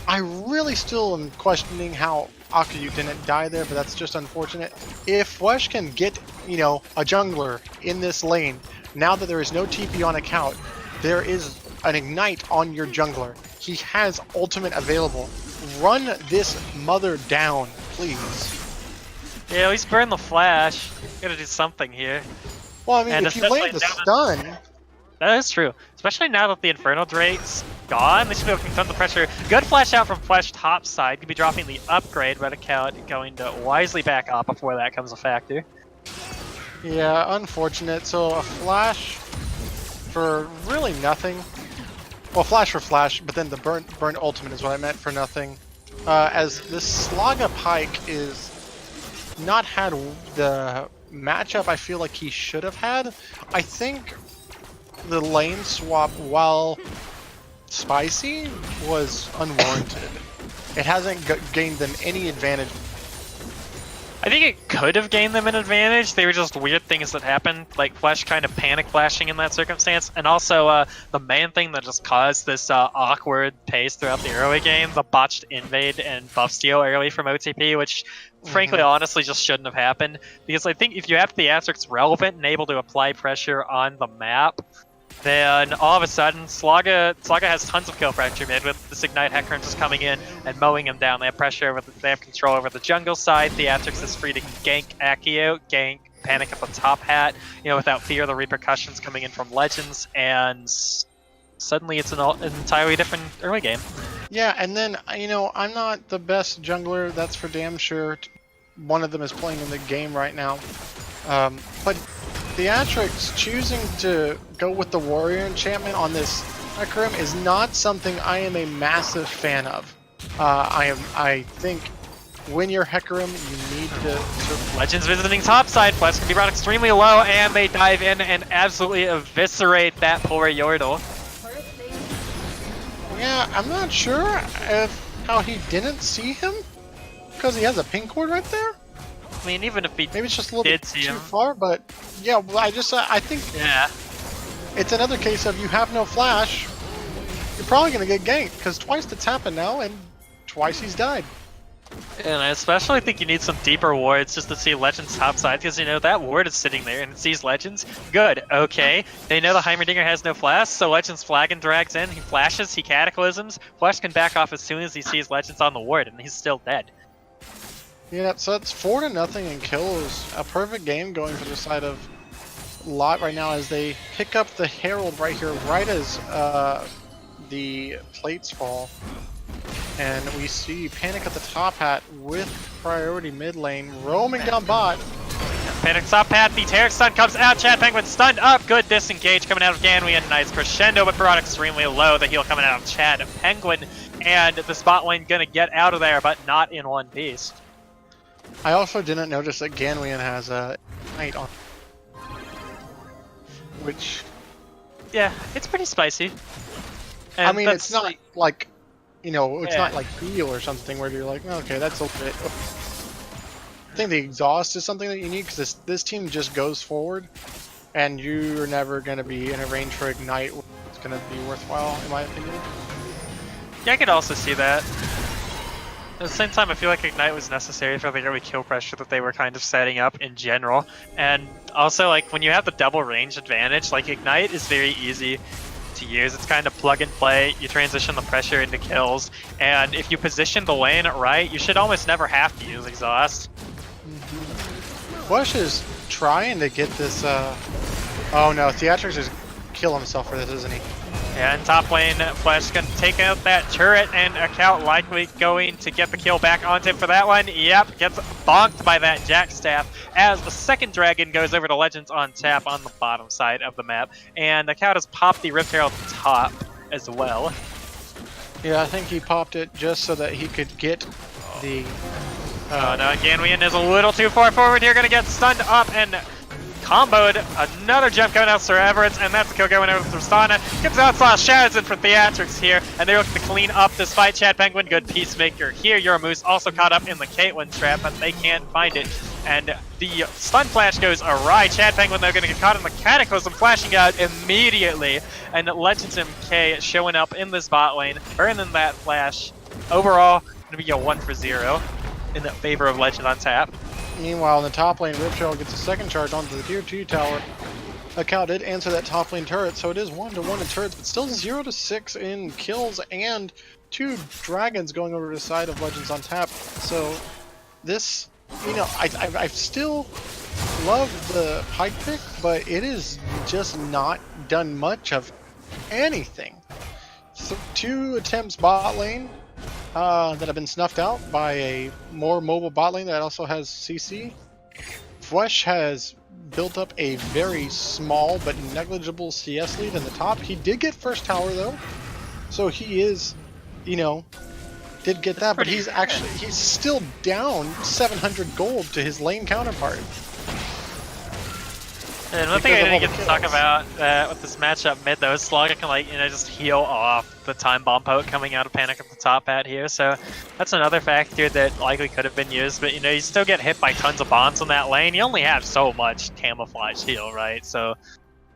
Speaker 2: I really still am questioning how Akayu didn't die there, but that's just unfortunate. If Flesh can get, a jungler in this lane, now that there is no TP on account, there is an ignite on your jungler. He has ultimate available. Run this mother down, please.
Speaker 1: Yeah, at least burn the flash. Gotta do something here.
Speaker 2: Well, I mean, and if you land the stun...
Speaker 1: That is true. Especially now that the Infernal Drake's gone, they should be able to confront the pressure. Good flash out from Flesh top side. Could be dropping the upgrade, Red Account going to wisely back off before that comes a factor.
Speaker 2: Yeah, unfortunate. So a flash for really nothing. Well, flash for flash, but then the burn ultimate is what I meant for nothing. As this Slaga Pike is not had the matchup I feel like he should have had. I think the lane swap, while spicy, was unwarranted. It hasn't gained them any advantage.
Speaker 1: I think it could have gained them an advantage. They were just weird things that happened, like Flesh kind of panic flashing in that circumstance, and also the main thing that just caused this awkward pace throughout the early game, the botched invade and buff steal early from OTP, which frankly, honestly, just shouldn't have happened. Because I think if you have theatrics relevant and able to apply pressure on the map, then all of a sudden, Slaga has tons of kill pressure mid with this Ignite Hecarim just coming in and mowing him down. They have pressure over, they have control over the jungle side. Theatrics is free to gank Accio, gank Panic at the top hat, without fear of the repercussions coming in from Legends, and suddenly it's an entirely different early game.
Speaker 2: Yeah, and then, I'm not the best jungler, that's for damn sure. One of them is playing in the game right now. But Theatrics choosing to go with the warrior enchantment on this Hecarim is not something I am a massive fan of. I think when you're Hecarim, you need to...
Speaker 1: Legends visiting topside, Flesh can be brought extremely low, and they dive in and absolutely eviscerate that poor Yordle.
Speaker 2: Yeah, I'm not sure how he didn't see him, because he has a pink ward right there.
Speaker 1: I mean, even if he
Speaker 2: maybe it's just a little bit too
Speaker 1: him.
Speaker 2: far, but yeah, well, I think it's another case of you have no flash, you're probably going to get ganked, because twice that's happened now, and twice he's died.
Speaker 1: And I especially think you need some deeper wards just to see Legends topside, because that ward is sitting there and it sees Legends. Good, okay. They know the Heimerdinger has no flash, so Legends flag and drags in, he flashes, he cataclysms, Flash can back off as soon as he sees Legends on the ward, and he's still dead.
Speaker 2: Yeah, so it's 4-0 and kills. A perfect game going for the side of Lot right now as they pick up the Herald right here, right as the plates fall. And we see Panic at the top hat with priority mid lane, roaming down bot.
Speaker 1: Panic top hat, the Taric stun comes out, Chad Penguin stunned up, good disengage coming out of Ganwian, nice crescendo, but brought extremely low, the heal coming out of Chad Penguin, and the spot lane gonna get out of there, but not in one piece.
Speaker 2: I also didn't notice that Ganwian has a Ignite on, which...
Speaker 1: Yeah, it's pretty spicy.
Speaker 2: And I mean, it's not like, it's not like heal or something where you're like, okay, that's a bit... I think the exhaust is something that you need, because this team just goes forward, and you're never going to be in a range for Ignite. It's going to be worthwhile, in my opinion.
Speaker 1: Yeah, I could also see that. At the same time, I feel like Ignite was necessary for the early kill pressure that they were kind of setting up in general. And also, like, when you have the double range advantage, like, Ignite is very easy to use. It's kind of plug and play. You transition the pressure into kills. And if you position the lane right, you should almost never have to use Exhaust.
Speaker 2: Flush is trying to get this, oh no, Theatrics is kill himself for this, isn't he?
Speaker 1: Yeah, in top lane, Flash gonna take out that turret, and Account likely going to get the kill back onto him for that one. Yep, gets bonked by that Jack Staff as the second dragon goes over to Legends on tap on the bottom side of the map. And Account has popped the Rift Herald at the top as well.
Speaker 2: Yeah, I think he popped it just so that he could get the...
Speaker 1: Oh no, Ganwian is a little too far forward here, gonna get stunned up and comboed. Another jump coming out Sir Everett's, and that's the kill going over to Tristana. Gets outslaw Shadows in for Theatrics here, and they're looking to clean up this fight. Chad Penguin, good peacemaker here. Yoramoose also caught up in the Caitlyn trap, but they can't find it. And the stun flash goes awry. Chad Penguin, they're going to get caught in the Cataclysm, flashing out immediately. And Legends MK showing up in this bot lane, burning that flash. Overall, going to be a 1-for-0 in favor of Legend on tap.
Speaker 2: Meanwhile, in the top lane, Rift Herald gets a second charge onto the tier 2 tower. Account did answer that top lane turret, so it is 1-1 in turrets, but still 0-6 in kills and 2 dragons going over to the side of Legends on tap. So this, I still love the Pike pick, but it is just not done much of anything. So 2 attempts bot lane that have been snuffed out by a more mobile bot lane that also has CC. Flesh has built up a very small but negligible CS lead in the top. He did get first tower though, so he is, you know, did get that, but he's still down 700 gold to his lane counterpart.
Speaker 1: And one thing I didn't get to talk about with this matchup mid though is Slugga can, like, you know, just heal off the time bomb poke coming out of Panic at the top hat here, so that's another factor that likely could have been used, but you know, you still get hit by tons of bombs on that lane. You only have so much camouflage heal, right? So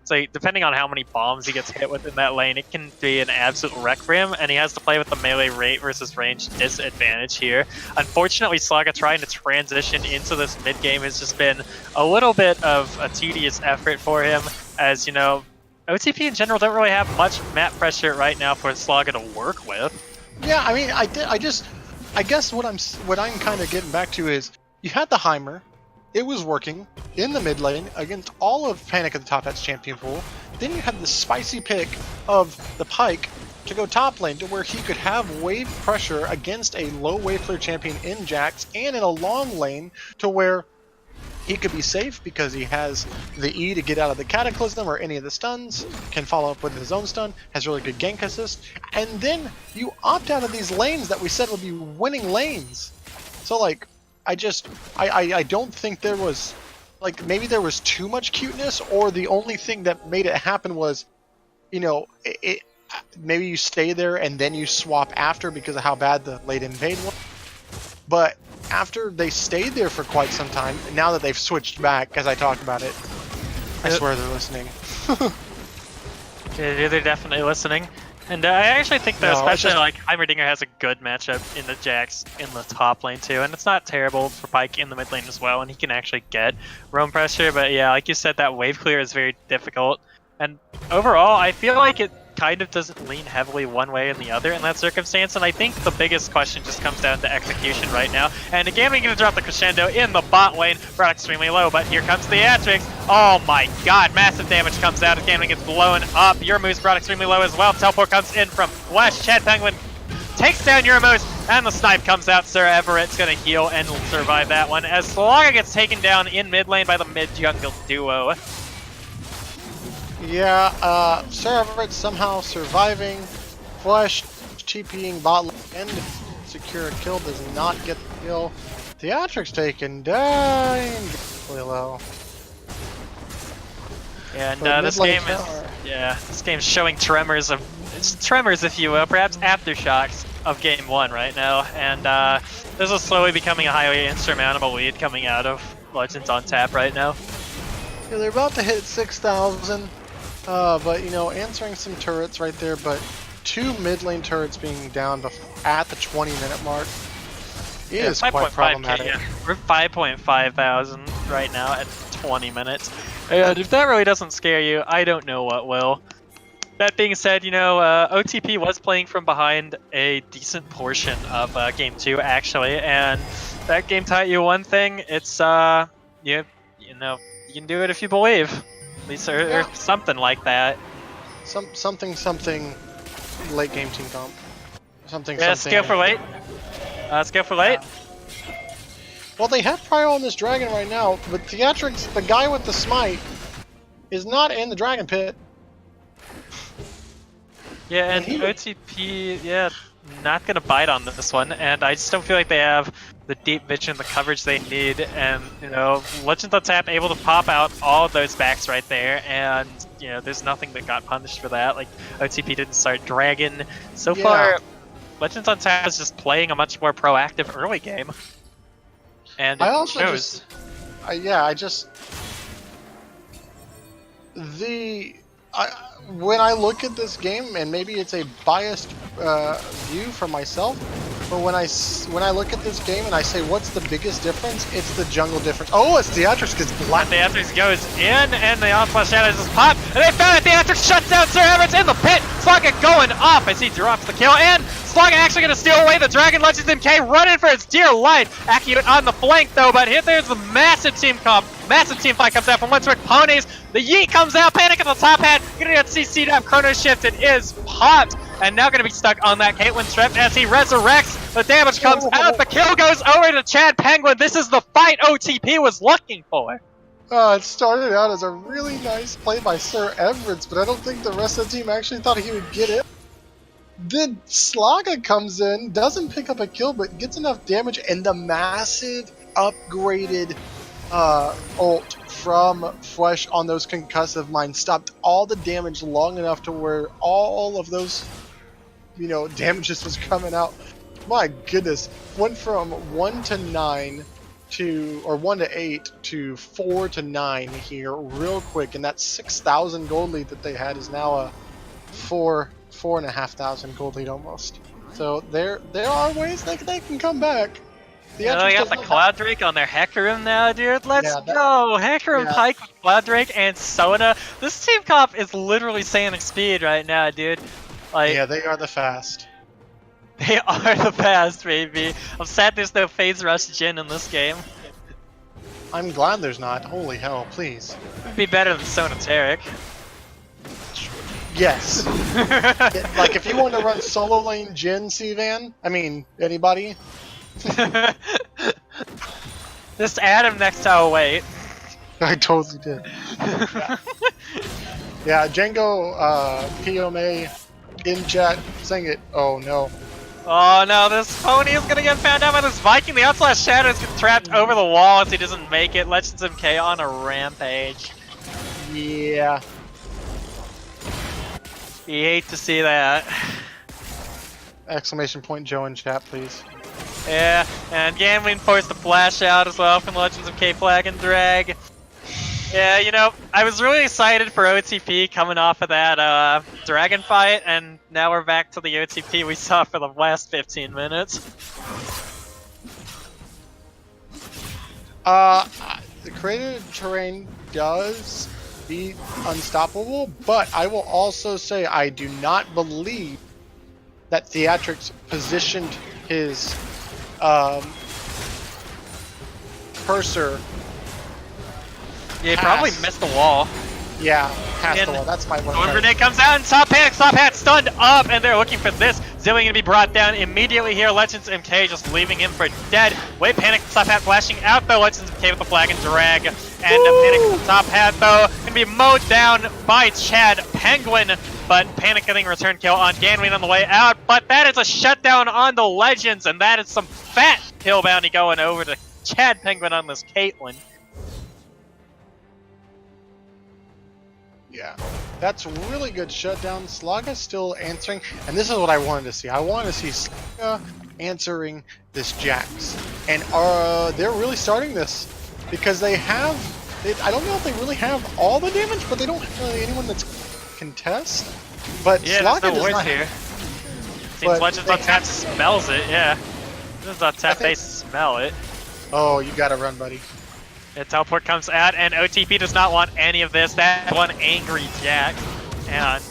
Speaker 1: it's like, depending on how many bombs he gets hit with in that lane, it can be an absolute wreck for him, and he has to play with the melee rate versus range disadvantage here. Unfortunately, Slugga trying to transition into this mid game has just been a little bit of a tedious effort for him, as, you know, OTP in general don't really have much map pressure right now for Slugga to work with.
Speaker 2: Yeah, I mean, I guess what I'm kind of getting back to is, you had the Heimer. It was working in the mid lane against all of Panic at the Top Hat's champion pool. Then you had the spicy pick of the Pyke to go top lane to where he could have wave pressure against a low wave clear champion in Jax and in a long lane to where he could be safe because he has the E to get out of the Cataclysm or any of the stuns, can follow up with his own stun, has really good gank assist, and then you opt out of these lanes that we said would be winning lanes. So like, I don't think there was, like, maybe there was too much cuteness, or the only thing that made it happen was, you know, maybe you stay there and then you swap after because of how bad the late invade was. But after they stayed there for quite some time, now that they've switched back, as I talk about it, I swear they're listening.
Speaker 1: Yeah, they're definitely listening. And I actually think that especially like Heimerdinger has a good matchup in the Jax in the top lane too, and it's not terrible for Pyke in the mid lane as well, and he can actually get roam pressure, but yeah, like you said, that wave clear is very difficult. And overall, I feel like it kind of doesn't lean heavily one way or the other in that circumstance, and I think the biggest question just comes down to execution right now. And again, we're going to drop the crescendo in the bot lane, brought extremely low, but here comes the Theatrics. Oh my god, massive damage comes out, Gambling gets blown up, Yuramu's brought extremely low as well, teleport comes in from Flash, Chad Penguin takes down Yuramu's, and the snipe comes out. Sir Everett's going to heal and survive that one, as Slugga gets taken down in mid lane by the mid-jungle duo.
Speaker 2: Yeah, Sir Everett somehow surviving. Flash TPing bot lane and secure a kill, does not get the kill. Theatrics taken, dying really low.
Speaker 1: Yeah, and this game this game's showing tremors, if you will, perhaps aftershocks of game one right now, and this is slowly becoming a highly insurmountable lead coming out of Legends on tap right now.
Speaker 2: Yeah, they're about to hit 6,000. But, you know, answering some turrets right there, but 2 mid lane turrets being down at the 20-minute mark is quite problematic.
Speaker 1: Yeah. We're 5.5 thousand right now at 20 minutes. And if that really doesn't scare you, I don't know what will. That being said, you know, OTP was playing from behind a decent portion of Game 2, actually, and that game taught you one thing, it's, you know, you can do it if you believe. At least, or something like that.
Speaker 2: Something late game team comp. Something.
Speaker 1: Skill for late. Skill for late.
Speaker 2: Well, they have prio on this dragon right now, but Theatrics, the guy with the smite, is not in the dragon pit.
Speaker 1: Yeah, and OTP, not gonna bite on this one, and I just don't feel like they have the deep vision, the coverage they need, and, you know, Legends on tap able to pop out all of those backs right there, and, you know, there's nothing that got punished for that. Like, OTP didn't start Dragon. So far, Legends on tap is just playing a much more proactive early game. And it shows.
Speaker 2: When I look at this game, and maybe it's a biased view for myself, but when I look at this game and I say what's the biggest difference, it's the jungle difference. Oh, it's Theatrics gets black.
Speaker 1: Theatrics goes in, and the Onslaught Shadows just pop, and they found it. Theatrics shuts down Sir Everett's in the pit. Slugga going off as he drops the kill, and Slugga actually going to steal away the Dragon. Legends MK running for his dear life. Accurate on the flank though, but here there's the massive team comp. Massive team fight comes out from One Trick Ponies. The Yeet comes out, Panic at the top hat. Gonna get CC'd up, Chrono Shift. It is popped, and now gonna be stuck on that Caitlyn Trip as he resurrects. The damage comes out. The kill goes over to Chad Penguin. This is the fight OTP was looking for.
Speaker 2: It started out as a really nice play by Sir Everett, but I don't think the rest of the team actually thought he would get it. Then Slaga comes in, doesn't pick up a kill, but gets enough damage, and the massive upgraded ult from Flesh on those concussive mines stopped all the damage long enough to where all of those, damages was coming out. My goodness, went from 1 to 9 or 1 to 8 to 4 to 9 here real quick, and that 6,000 gold lead that they had is now a 4,500 gold lead almost. So there are ways they can come back.
Speaker 1: They got the Cloud Drake on their Hecarim now, dude. Let's go! Hecarim Pike with Cloud Drake and Sona. This team comp is literally Sonic speed right now, dude.
Speaker 2: Yeah, they are the fast.
Speaker 1: They are the best, baby. I'm sad there's no Phase Rush Jhin in this game.
Speaker 2: I'm glad there's not. Holy hell, please.
Speaker 1: It'd be better than Sonateric.
Speaker 2: Yes. Like, if you want to run solo lane Jhin, Sivan, I mean, anybody?
Speaker 1: Just add him next to Await.
Speaker 2: I totally did. Yeah, Django, PMA in chat saying it. Oh no.
Speaker 1: Oh no, this pony is gonna get found out by this Viking. The Outslash Shadows get trapped over the wall as he doesn't make it. Legends MK on a rampage.
Speaker 2: Yeah.
Speaker 1: You hate to see that.
Speaker 2: Exclamation point Joe in chat, please.
Speaker 1: Yeah, and Gambling forced the flash out as well from Legends of K Flag and Drag. Yeah, I was really excited for OTP coming off of that dragon fight, and now we're back to the OTP we saw for the last 15 minutes.
Speaker 2: The created terrain does beat Unstoppable, but I will also say I do not believe that Theatrix positioned his cursor.
Speaker 1: Yeah, he probably missed the wall.
Speaker 2: Yeah, past the wall. That's my one.
Speaker 1: Storm Grenade comes out and Top Hat stunned up, and they're looking for this. Zillion gonna be brought down immediately here. Legends MK just leaving him for dead. Wait, Panic Top Hat flashing out though. Legends MK with the flag and drag. And Panic Top Hat though gonna be mowed down by Chad Penguin. But Panic getting a return kill on Ganween on the way out. But that is a shutdown on the Legends, and that is some fat kill bounty going over to Chad Penguin on this Caitlyn.
Speaker 2: Yeah, that's really good shutdown. Slaga's still answering, and this is what I wanted to see. I wanted to see Slaga answering this Jax, and they're really starting this because they have. I don't know if they really have all the damage, but they don't have really anyone that's contest. But
Speaker 1: yeah,
Speaker 2: Slaga
Speaker 1: there's no
Speaker 2: does
Speaker 1: voice
Speaker 2: not
Speaker 1: here. Seems Legends on Tap smells it. Yeah, Legends on Tap they smell it.
Speaker 2: Oh, you gotta run, buddy.
Speaker 1: The teleport comes out, and OTP does not want any of this. That's one angry Jack. And,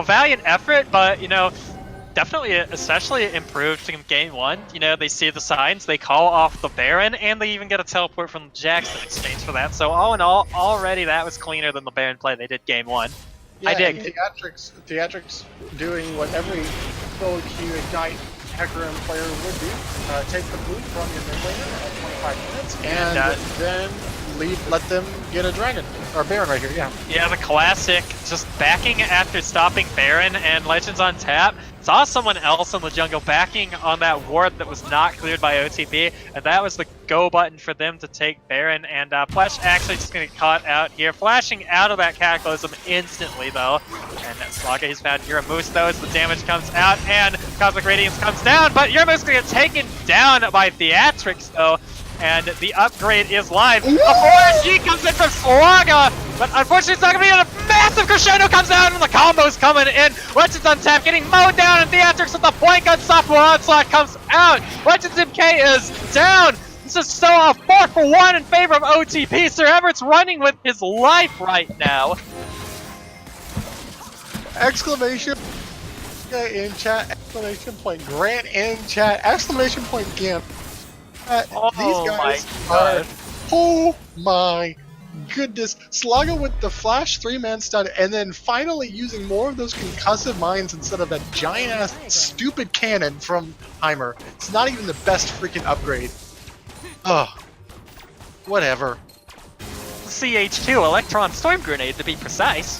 Speaker 1: valiant effort, but, definitely, especially improved in game one. They see the signs, they call off the Baron, and they even get a teleport from Jax in exchange for that. So all in all, already that was cleaner than the Baron play they did game one.
Speaker 2: Yeah,
Speaker 1: I dig.
Speaker 2: Theatrix doing what every solo queue Ignite Hecarim player would do. Take the boot from your mid laner at 25 minutes, and then let them get a dragon. Or Baron right here, yeah.
Speaker 1: Yeah, the classic, just backing after stopping Baron, and Legends on Tap saw someone else in the jungle backing on that ward that was not cleared by OTP, and that was the go button for them to take Baron, and Flash actually just gonna get caught out here, flashing out of that Cataclysm instantly though, and Slaga is found Uramoose though as the damage comes out, and Cosmic Radiance comes down, but Uramoose gonna get taken down by Theatrix though, and the upgrade is live. A 4G comes in from Slaga, but unfortunately it's not going to be a massive crescendo comes out and the combo's coming in. Legends on Tap getting mowed down, and Theatrix with the point gun sophomore onslaught comes out. Legends MK is down. This is so a 4-for-1 in favor of OTP. Sir Everett's running with his life right now.
Speaker 2: Exclamation in chat, exclamation point Grant in chat, exclamation point Gam. These guys are, oh my goodness. Slaga with the flash 3-man stun, and then finally using more of those concussive mines instead of that giant ass stupid cannon from Heimer. It's not even the best freaking upgrade. Ugh. Whatever.
Speaker 1: CH2 Electron Storm Grenade to be precise.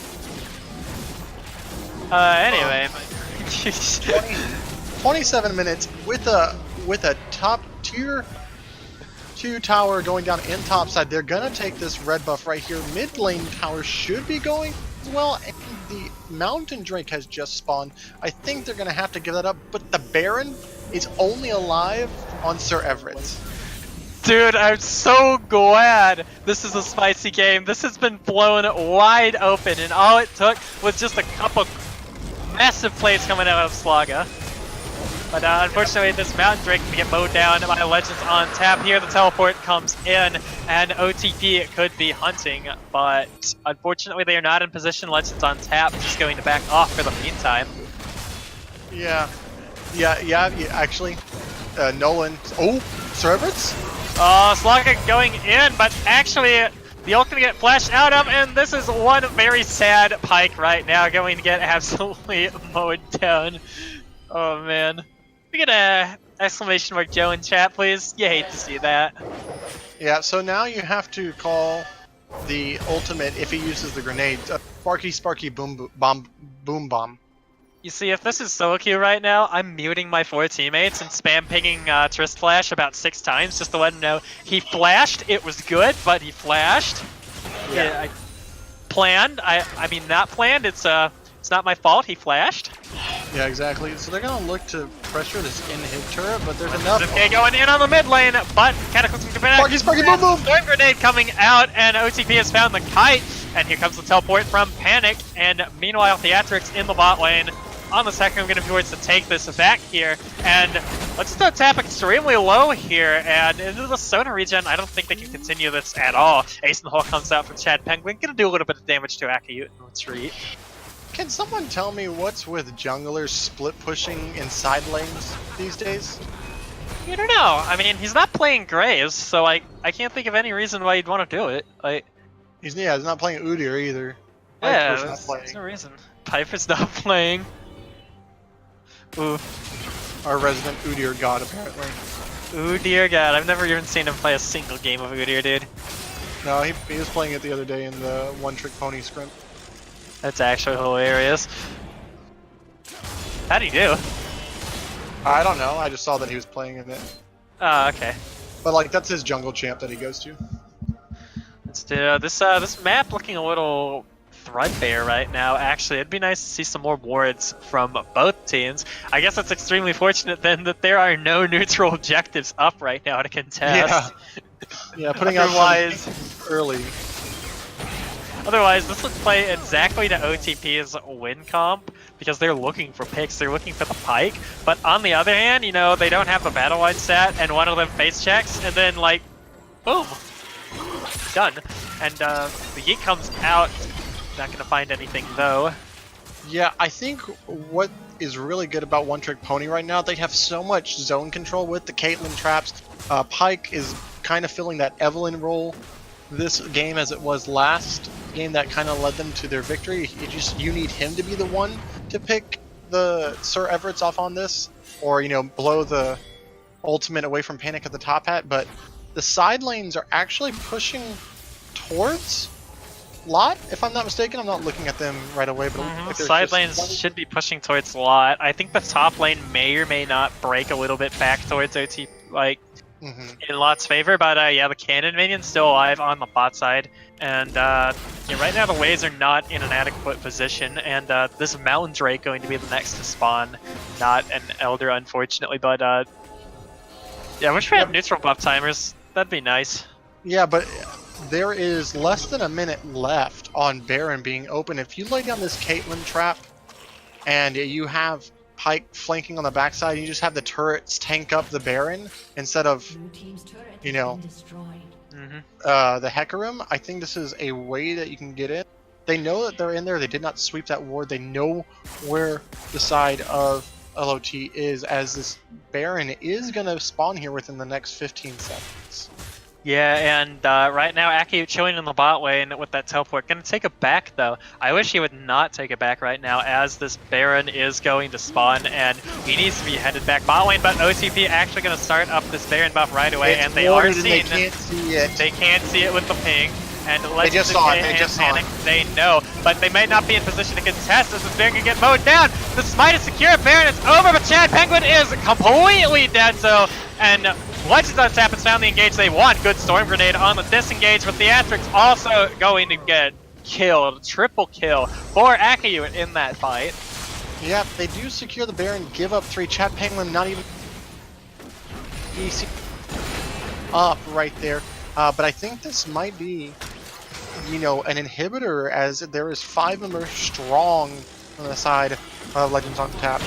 Speaker 1: Anyway.
Speaker 2: 27 minutes with a top tier 2 tower going down in top side. They're gonna take this red buff right here. Mid lane tower should be going as well, and the Mountain Drake has just spawned. I think they're gonna have to give that up, but the Baron is only alive on Sir Everett.
Speaker 1: Dude, I'm so glad this is a spicy game. This has been blown wide open, and all it took was just a couple massive plays coming out of Slaga. But unfortunately, this Mountain Drake can get mowed down by Legends on tap. Here the teleport comes in, and OTP could be hunting, but unfortunately they are not in position. Legends on tap, just going to back off for the meantime.
Speaker 2: Yeah, actually, Nolan. Oh, Sir Everett's?
Speaker 1: Slaga going in, but actually the ult gonna get flashed out of, and this is one very sad Pyke right now, going to get absolutely mowed down. Oh man. We get a exclamation mark Joe in chat, please. You hate to see that.
Speaker 2: Yeah, so now you have to call the ultimate if he uses the grenade. Sparky boom bomb.
Speaker 1: You see, if this is solo queue right now, I'm muting my 4 teammates and spam pinging Trist Flash about 6 times just to let him know he flashed. It was good, but he flashed.
Speaker 2: Yeah.
Speaker 1: I planned. I mean, not planned. It's not my fault. He flashed.
Speaker 2: Yeah, exactly. So they're gonna look to pressure this in-hit turret, but there's enough.
Speaker 1: Okay, going in on the mid lane, but Cataclysm
Speaker 2: Sparky boom boom!
Speaker 1: Storm Grenade coming out, and OTP has found the kite, and here comes the teleport from Panic, and meanwhile Theatrics in the bot lane. On the second, I'm going to be forced to take this back here, and let's just tap extremely low here, and into the Sona region. I don't think they can continue this at all. Ace in the Hole comes out from Chad Penguin, going to do a little bit of damage to Akayut in retreat.
Speaker 2: Can someone tell me what's with junglers split pushing in side lanes these days?
Speaker 1: I don't know. I mean, he's not playing Graves, so I can't think of any reason why you'd want to do it.
Speaker 2: He's not playing Udyr either.
Speaker 1: Yeah,
Speaker 2: Piper's
Speaker 1: there's no reason. Piper's not playing. Ooh.
Speaker 2: Our resident Udyr god, apparently.
Speaker 1: Ooh, dear God. I've never even seen him play a single game of Udyr, dude.
Speaker 2: No, he was playing it the other day in the one-trick pony scrimp.
Speaker 1: That's actually hilarious. How'd he do?
Speaker 2: I don't know, I just saw that he was playing in it.
Speaker 1: Oh, okay.
Speaker 2: But, like, that's his jungle champ that he goes to.
Speaker 1: Let's do this map looking a little threadbare right now. Actually, it'd be nice to see some more wards from both teams. I guess it's extremely fortunate then that there are no neutral objectives up right now to contest.
Speaker 2: Yeah, putting
Speaker 1: Otherwise,
Speaker 2: out early.
Speaker 1: Otherwise, this would play exactly to OTP's win comp, because they're looking for picks, they're looking for the Pyke, but on the other hand, you know, they don't have the battle line stat, and one of them face checks, and then, like, boom, done. And the Yeet comes out, not gonna find anything, though.
Speaker 2: Yeah, I think what is really good about One Trick Pony right now, they have so much zone control with the Caitlyn traps. Pyke is kind of filling that Evelyn role this game as it was last game that kind of led them to their victory. You need him to be the one to pick the Sir Everett's off on this, or, you know, blow the ultimate away from Panic at the top hat, but the side lanes are actually pushing towards Lot, if I'm not mistaken. I'm not looking at them right away, but if
Speaker 1: side lanes should be pushing towards Lot. I think the top lane may or may not break a little bit back towards OT, like, in Lot's favor, but yeah, the cannon minion's still alive on the bot side, and yeah, right now the waves are not in an adequate position, and this Mountain Drake going to be the next to spawn, not an Elder, unfortunately, but yeah, I wish we had neutral buff timers. That'd be nice.
Speaker 2: Yeah, but there is less than a minute left on Baron being open. If you lay down this Caitlyn trap, and you have Pyke flanking on the backside, you just have the turrets tank up the Baron instead of, you know, the Hecarim. I think this is a way that you can get in. They know that they're in there. They did not sweep that ward. They know where the side of LOT is, as this Baron is going to spawn here within the next 15 seconds.
Speaker 1: Yeah, and right now Aki chilling in the bot lane with that teleport. Gonna take it back though. I wish he would not take it back right now, as this Baron is going to spawn and he needs to be headed back bot lane. But OTP actually gonna start up this Baron buff right away, and they are seeing.
Speaker 2: They can't see it.
Speaker 1: They can't see it with the ping. And
Speaker 2: They just saw it. They just saw it.
Speaker 1: They know, but they may not be in position to contest as this Baron can get mowed down. The smite is secure. Baron is over, but Chad Penguin is completely dead. So, and Legends on tap has found the engage they want. Good Storm Grenade on the disengage, but Theatrics also going to get killed. Triple kill for Akayu in that fight.
Speaker 2: Yep, they do secure the Baron, give up 3. Chad Penguin not even easy up right there. But I think this might be, you know, an inhibitor, as there is 5 members strong on the side of Legends on tap.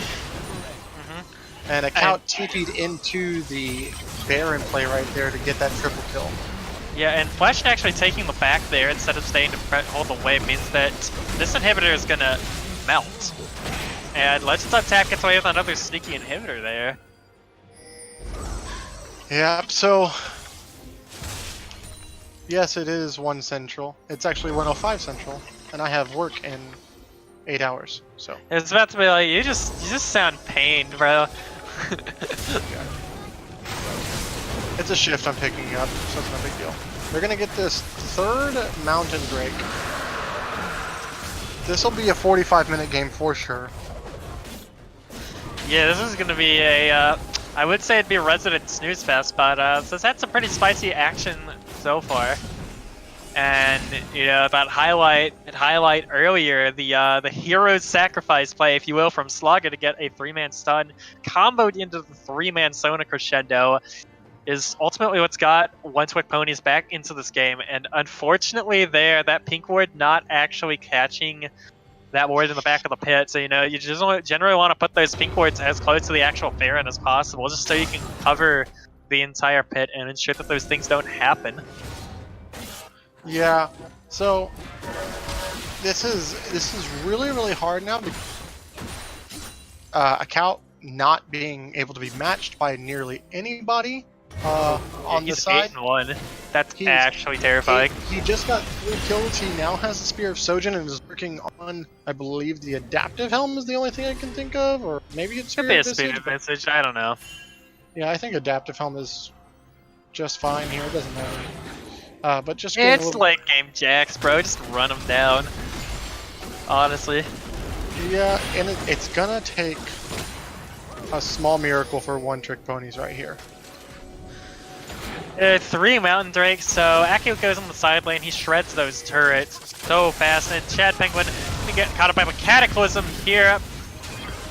Speaker 2: And account TP'd into the Baron play right there to get that triple kill.
Speaker 1: Yeah, and Flash actually taking the back there instead of staying to hold the wave means that this inhibitor is gonna melt. And Legends on tap gets away with another sneaky inhibitor there.
Speaker 2: Yeah, so yes, it is 1 Central. It's actually 105 Central, and I have work in 8 hours. So
Speaker 1: It's about to be like, you just sound pained, bro.
Speaker 2: it's a shift I'm picking up, so it's no big deal. They're gonna get this 3rd Mountain Break. This will be a 45-minute game for sure.
Speaker 1: Yeah, this is gonna be a, I would say it'd be a resident snooze fest, but so it's had some pretty spicy action so far. And you know, that highlight earlier, the hero's sacrifice play, if you will, from Slugga to get a 3-man stun comboed into the 3-man Sona Crescendo is ultimately what's got One-Twick Ponies back into this game. And unfortunately there, that pink ward not actually catching that ward in the back of the pit. So, you know, you just generally want to put those pink wards as close to the actual Baron as possible, just so you can cover the entire pit and ensure that those things don't happen.
Speaker 2: Yeah, so this is really hard now because Account not being able to be matched by nearly anybody on the side.
Speaker 1: He's 8-1. That's actually terrifying.
Speaker 2: He just got 3 kills. He now has the Spear of Sojin and is working on, I believe, the Adaptive Helm is the only thing I can think of, or maybe it's
Speaker 1: Could be a Spear of Visage, I don't know.
Speaker 2: Yeah, I think Adaptive Helm is just fine here. It doesn't matter. But just
Speaker 1: it's late game Jax, bro. Just run them down. Honestly.
Speaker 2: Yeah, and it's gonna take a small miracle for One-Trick Ponies right here.
Speaker 1: 3 Mountain Drakes, so Akio goes on the side lane, he shreds those turrets so fast, and Chad Penguin can get caught up by a Cataclysm here.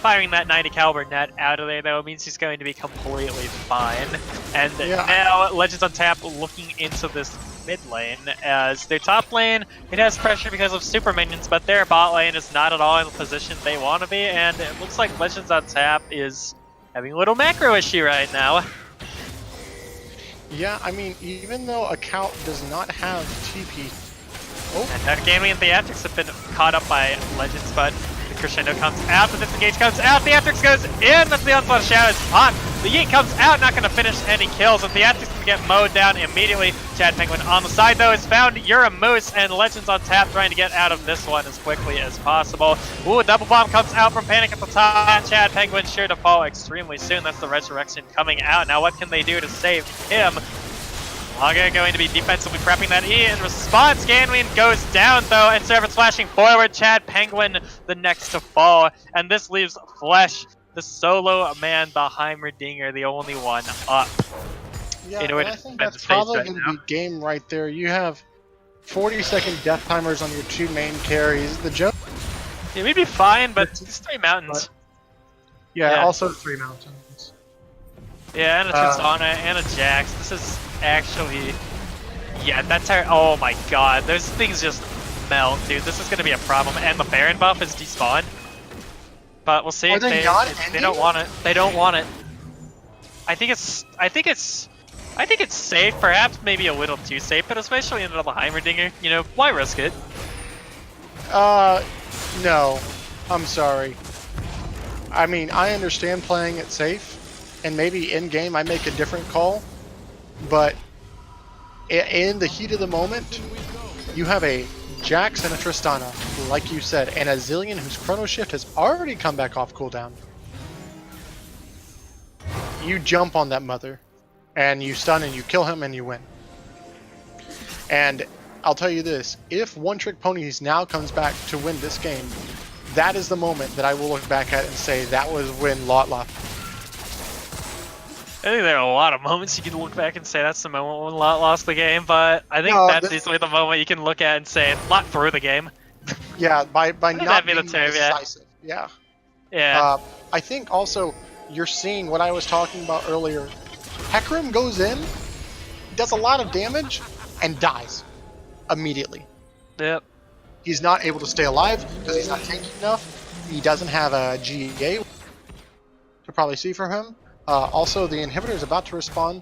Speaker 1: Firing that 90 caliber net out of there, though, means he's going to be completely fine. And now Legends on tap looking into this mid lane, as their top lane, it has pressure because of super minions, but their bot lane is not at all in the position they want to be, and it looks like Legends on tap is having a little macro issue right now.
Speaker 2: Yeah, I mean, even though Account does not have TP.
Speaker 1: And Gaming and Theatrics have been caught up by Legends, but the Crescendo comes out, the disengage comes out, Theatrics goes in, that's the Onslaught of Shadows hot. The Yeet comes out, not going to finish any kills, and Theatrics can get mowed down immediately. Chad Penguin on the side, though, is found Moose, and Legends on tap trying to get out of this one as quickly as possible. Ooh, a double bomb comes out from Panic at the top. Chad Penguin sure to fall extremely soon. That's the Resurrection coming out. Now what can they do to save him? Laga going to be defensively prepping that E. In response, Ganween goes down, though, and Servant's flashing forward. Chad Penguin the next to fall, and this leaves Flesh, the solo man, the Heimerdinger, the only one up.
Speaker 2: Yeah, and I think that's probably going to be game right there. You have 40-second death timers on your 2 main carries. The joke.
Speaker 1: Yeah, we'd be fine, but it's 3 mountains.
Speaker 2: Yeah, also 3 mountains.
Speaker 1: Yeah, and a Tristana and a Jax. This is actually... Yeah, that's our... Oh my god, those things just melt, dude. This is going to be a problem. And the Baron buff is despawned. But we'll see. They don't want it. They don't want it. I think it's safe, perhaps maybe a little too safe, but especially into the Heimerdinger, you know, why risk it?
Speaker 2: No. I'm sorry. I mean, I understand playing it safe, and maybe in-game I make a different call, but in the heat of the moment, you have a Jax and a Tristana, like you said, and a Zillion whose Chrono Shift has already come back off cooldown. You jump on that mother, and you stun and you kill him and you win. And I'll tell you this, if One Trick Ponies now comes back to win this game, that is the moment that I will look back at and say that was when Lot lost.
Speaker 1: I think there are a lot of moments you can look back and say that's the moment when Lot lost the game, but I think
Speaker 2: No,
Speaker 1: that's easily the moment you can look at and say Lot threw the game.
Speaker 2: Yeah, by
Speaker 1: think
Speaker 2: not
Speaker 1: that'd be the
Speaker 2: being
Speaker 1: term, yeah.
Speaker 2: decisive. Yeah.
Speaker 1: Yeah.
Speaker 2: I think also you're seeing what I was talking about earlier. Hecarim goes in, does a lot of damage, and dies immediately.
Speaker 1: Yep.
Speaker 2: He's not able to stay alive because he's not tanky enough. He doesn't have a GA to probably see for him. Also, the inhibitor is about to respawn.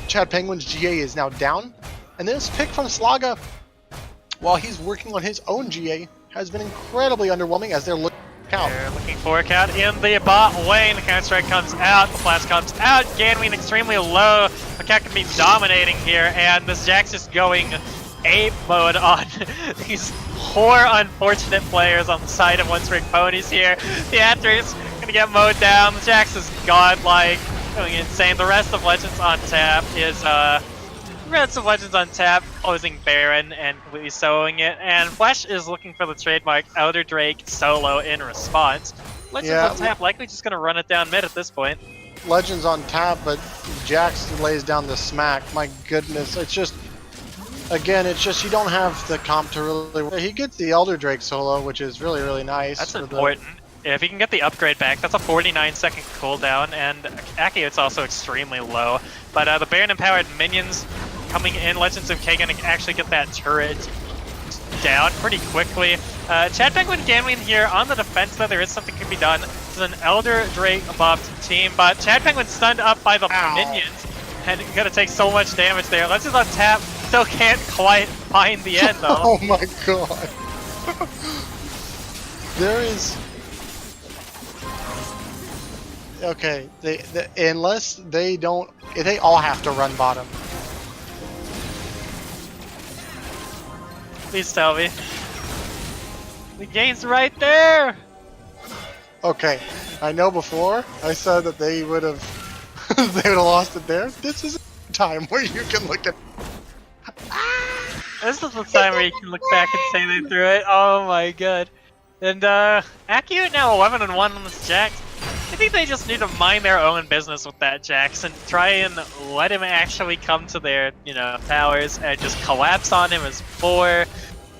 Speaker 2: Chad Penguin's GA is now down. And this pick from Slaga, while he's working on his own GA, has been incredibly underwhelming as they're looking out.
Speaker 1: They're looking for a count in the bot lane. The counter strike comes out. The flash comes out. Ganween extremely low. The cat can be dominating here, and this Jax is going ape mode on these poor, unfortunate players on the side of One Trick Ponies here. The Theatrics gonna get mowed down. The Jax is godlike, going insane. The rest of Legends on tap is Reds of Legends on tap, closing Baron and completely soloing it, and Flesh is looking for the trademark Elder Drake solo in response. Legends on tap likely just gonna run it down mid at this point.
Speaker 2: Legends on tap, but Jax lays down the smack. My goodness, it's just, again, it's just you don't have the comp to really. He gets the Elder Drake solo, which is really, really nice.
Speaker 1: That's important. If he can get the upgrade back, that's a 49-second cooldown, and Akiot's also extremely low. But the Baron-empowered minions coming in, Legends of K gonna actually get that turret down pretty quickly. Chad Penguin Ganween here on the defense, though. There is something can be done. This is an Elder Drake buffed team, but Chad Penguin stunned up by the minions and gonna take so much damage there. Legends on tap, still can't quite find the end, though.
Speaker 2: Oh my god. There is... Okay, unless they don't... They all have to run bottom.
Speaker 1: Please tell me. The game's right there!
Speaker 2: Okay, I know before I said that they would have they would have lost it there. This is a time where you can look at.
Speaker 1: This is the time where you can look back and say they threw it. Oh my god. And Akiot now 11-1 on this Jax. I think they just need to mind their own business with that Jax and try and let him actually come to their, towers and just collapse on him as 4.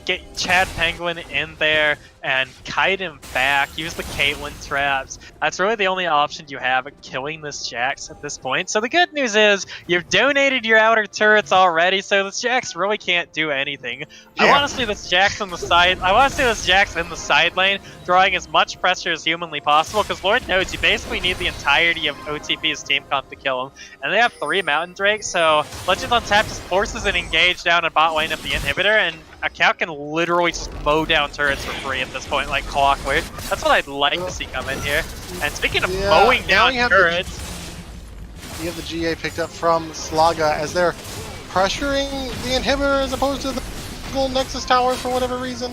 Speaker 1: Get Chad Penguin in there and kite him back, use the Caitlyn traps. That's really the only option you have at killing this Jax at this point. So the good news is, you've donated your outer turrets already, so this Jax really can't do anything. Yeah. I want to see this Jax in the side lane, drawing as much pressure as humanly possible, because Lord knows you basically need the entirety of OTP's team comp to kill him. And they have 3 Mountain Drakes, so Legends on tap just forces an engage down a bot lane of the inhibitor, and a cow can literally just mow down turrets for free at this point, like clockwork. That's what I'd like to see come in here. And speaking of mowing down turrets...
Speaker 2: You have the GA picked up from Slaga as they're pressuring the inhibitor as opposed to the gold Nexus tower for whatever reason.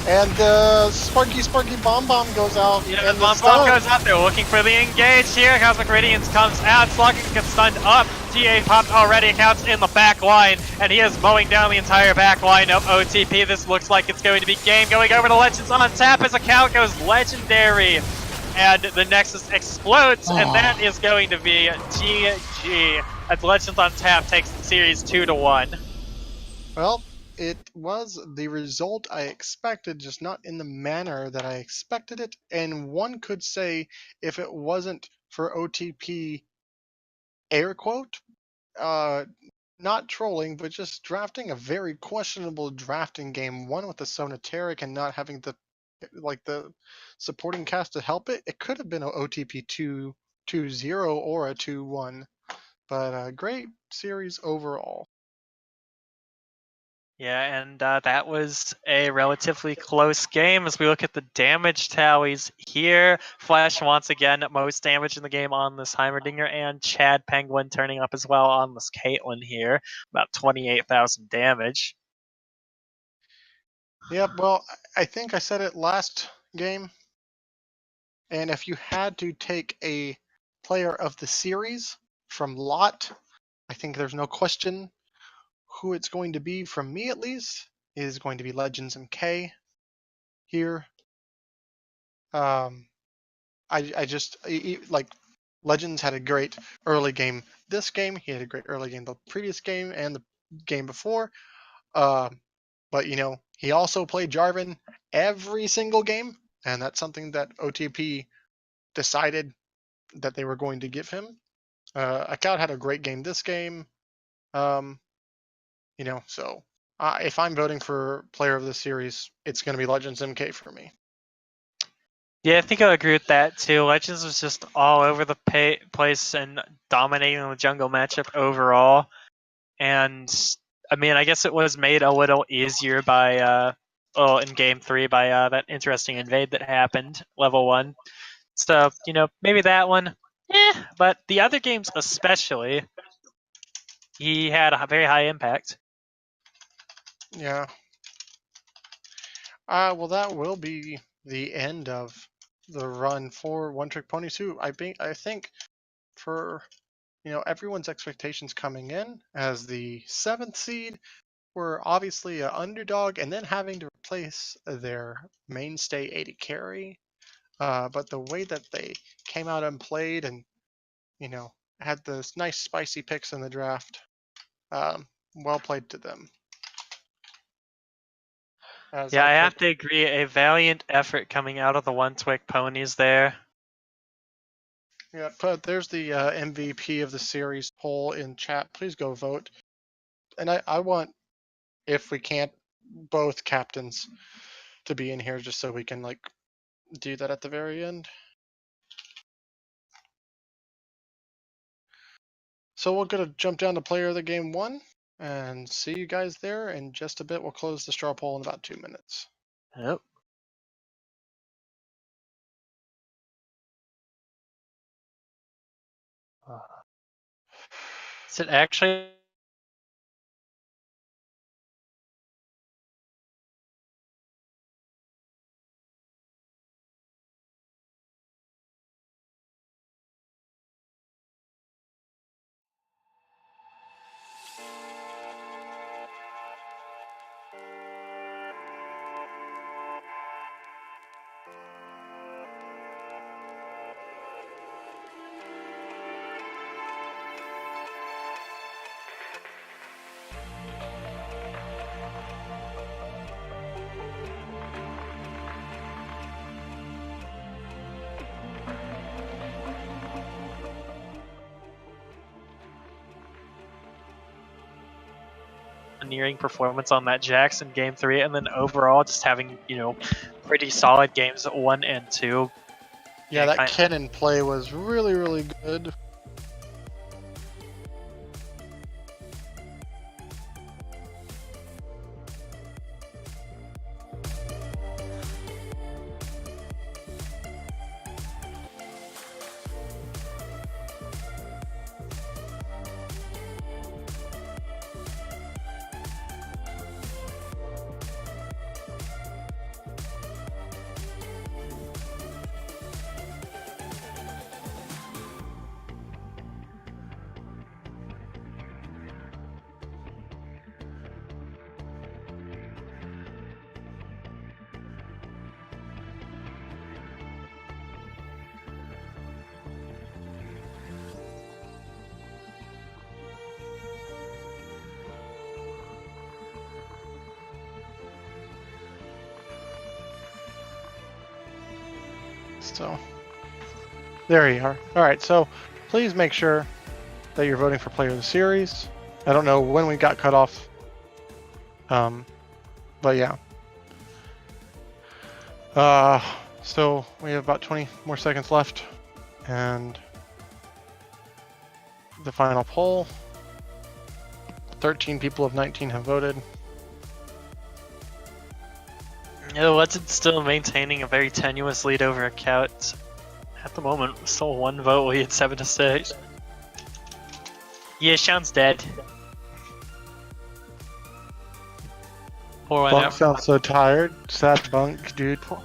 Speaker 2: And Sparky Bomb goes out.
Speaker 1: Yeah, the Bomb goes out. They're looking for the engage here. Cosmic Radiance comes out. Slaga gets stunned up. GA popped already. Accounts in the back line. And he is mowing down the entire back line of OTP. This looks like it's going to be game. Going over to Legends on tap as account goes legendary. And the Nexus explodes. And that is going to be GG. As Legends on tap takes the series 2-1.
Speaker 2: Well, it was the result I expected, just not in the manner that I expected it. And one could say, if it wasn't for OTP, air quote, not trolling, but just drafting a very questionable drafting game, one with the Sonateric and not having the supporting cast to help it, it could have been an OTP 2-0 or a 2-1. But great series overall.
Speaker 1: Yeah, and that was a relatively close game as we look at the damage tallies here. Flash once again most damage in the game on this Heimerdinger, and Chad Penguin turning up as well on this Caitlyn here, about 28,000 damage.
Speaker 2: Yep, well, I think I said it last game. And if you had to take a player of the series from Lot, I think there's no question who it's going to be, from me at least, is going to be Legends MK here. I just like Legends had a great early game this game. He had a great early game the previous game and the game before. But he also played Jarvan every single game, and that's something that OTP decided that they were going to give him. Account had a great game this game. So if I'm voting for player of the series, it's going to be Legends MK for me.
Speaker 1: Yeah, I think I agree with that too. Legends was just all over the place and dominating the jungle matchup overall. And I mean, I guess it was made a little easier by, in game 3 by that interesting invade that happened, level 1. So, maybe that one, but the other games especially, he had a very high impact.
Speaker 2: Yeah. Well, that will be the end of the run for One Trick Pony 2. I think for everyone's expectations coming in as the 7th seed, were obviously an underdog and then having to replace their mainstay AD carry. But the way that they came out and played and, had those nice spicy picks in the draft, well played to them.
Speaker 1: Yeah, I have to agree. A valiant effort coming out of the One Twick Ponies there.
Speaker 2: Yeah, but there's the MVP of the series poll in chat. Please go vote. And I want, if we can't, both captains to be in here just so we can do that at the very end. So we're gonna jump down to player of the game 1 and see you guys there in just a bit. We'll close the straw poll in about 2 minutes.
Speaker 1: Yep. Is it actually? Nearing performance on that Jackson game 3, and then overall just having pretty solid games 1 and 2.
Speaker 2: Yeah, that cannon play was really, really good. So, there you are. Alright, so please make sure that you're voting for player of the series. I don't know when we got cut off. But yeah. So we have about 20 more seconds left. And the final poll. 13 people of 19 have voted.
Speaker 1: Yeah, Legend's still maintaining a very tenuous lead over Account. At the moment, still 1 vote lead, 7-6. Yeah, Sean's dead. Poor one
Speaker 2: Bunk
Speaker 1: out.
Speaker 2: sounds so tired. Sad Bunk, dude.
Speaker 1: Poor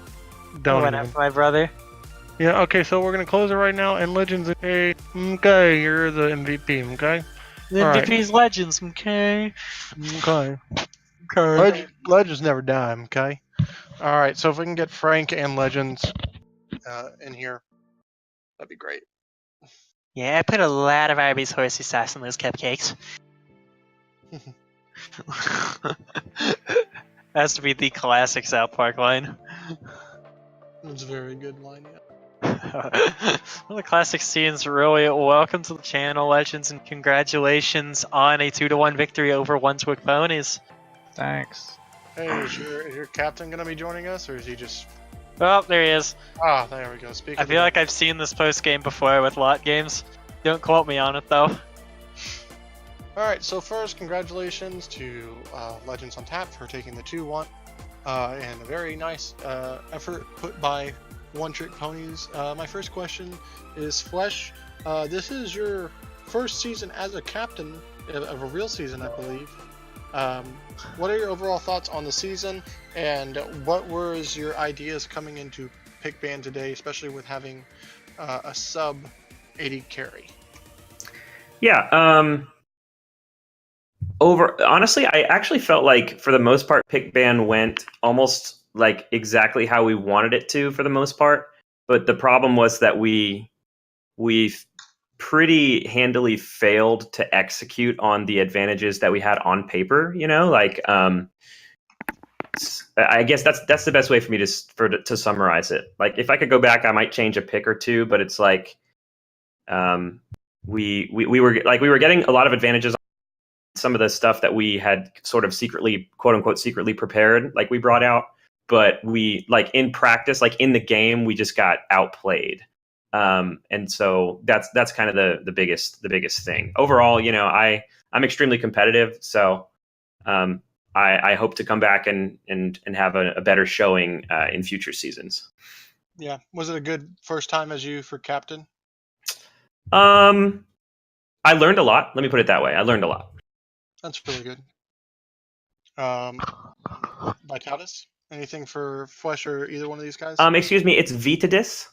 Speaker 2: Don't
Speaker 1: one
Speaker 2: even.
Speaker 1: out for my brother.
Speaker 2: Yeah, okay, so we're gonna close it right now, and Legends, okay, you're the MVP, okay?
Speaker 1: The
Speaker 2: All right.
Speaker 1: MVP's Legends, okay?
Speaker 2: Okay.
Speaker 1: Okay.
Speaker 2: Legends never die, okay? Alright, so if we can get Frank and Legends in here, that'd be great.
Speaker 1: Yeah, I put a lot of Arby's horsey sauce in those cupcakes. Has to be the classic South Park line.
Speaker 2: That's a very good line, yeah.
Speaker 1: One of the classic scenes, really. Welcome to the channel, Legends, and congratulations on a 2-1 victory over One Twig Ponies.
Speaker 4: Thanks.
Speaker 2: Hey, is your captain gonna be joining us, or is he just...
Speaker 1: Oh, there he is.
Speaker 2: Ah, there we go. Speaking
Speaker 1: I feel like I've seen this post game before with lot games. Don't quote me on it though.
Speaker 2: Alright, so first, congratulations to Legends on Tap for taking the 2-1, and a very nice effort put by One Trick Ponies. My first question is, Flesh, this is your first season as a captain of a real season, I believe. What are your overall thoughts on the season, and what was your ideas coming into Pick Band today, especially with having a sub 80 carry?
Speaker 5: Yeah, honestly, I actually felt like for the most part, Pick Ban went almost like exactly how we wanted it to for the most part. But the problem was that we pretty handily failed to execute on the advantages that we had on paper. You know, like I guess that's the best way for me to summarize it. Like if I could go back, I might change a pick or two, but it's like we were getting a lot of advantages on some of the stuff that we had sort of secretly, quote unquote, secretly prepared, like we brought out, but we like in practice, like in the game, we just got outplayed. And so that's kind of the biggest thing overall. You know, I'm extremely competitive, so I hope to come back and have a better showing in future seasons.
Speaker 2: Yeah, was it a good first time as you for captain?
Speaker 5: I learned a lot. Let me put it that way. I learned a lot.
Speaker 2: That's really good. Vitalis, anything for Flesh or either one of these guys?
Speaker 5: Excuse me, it's Vitadis.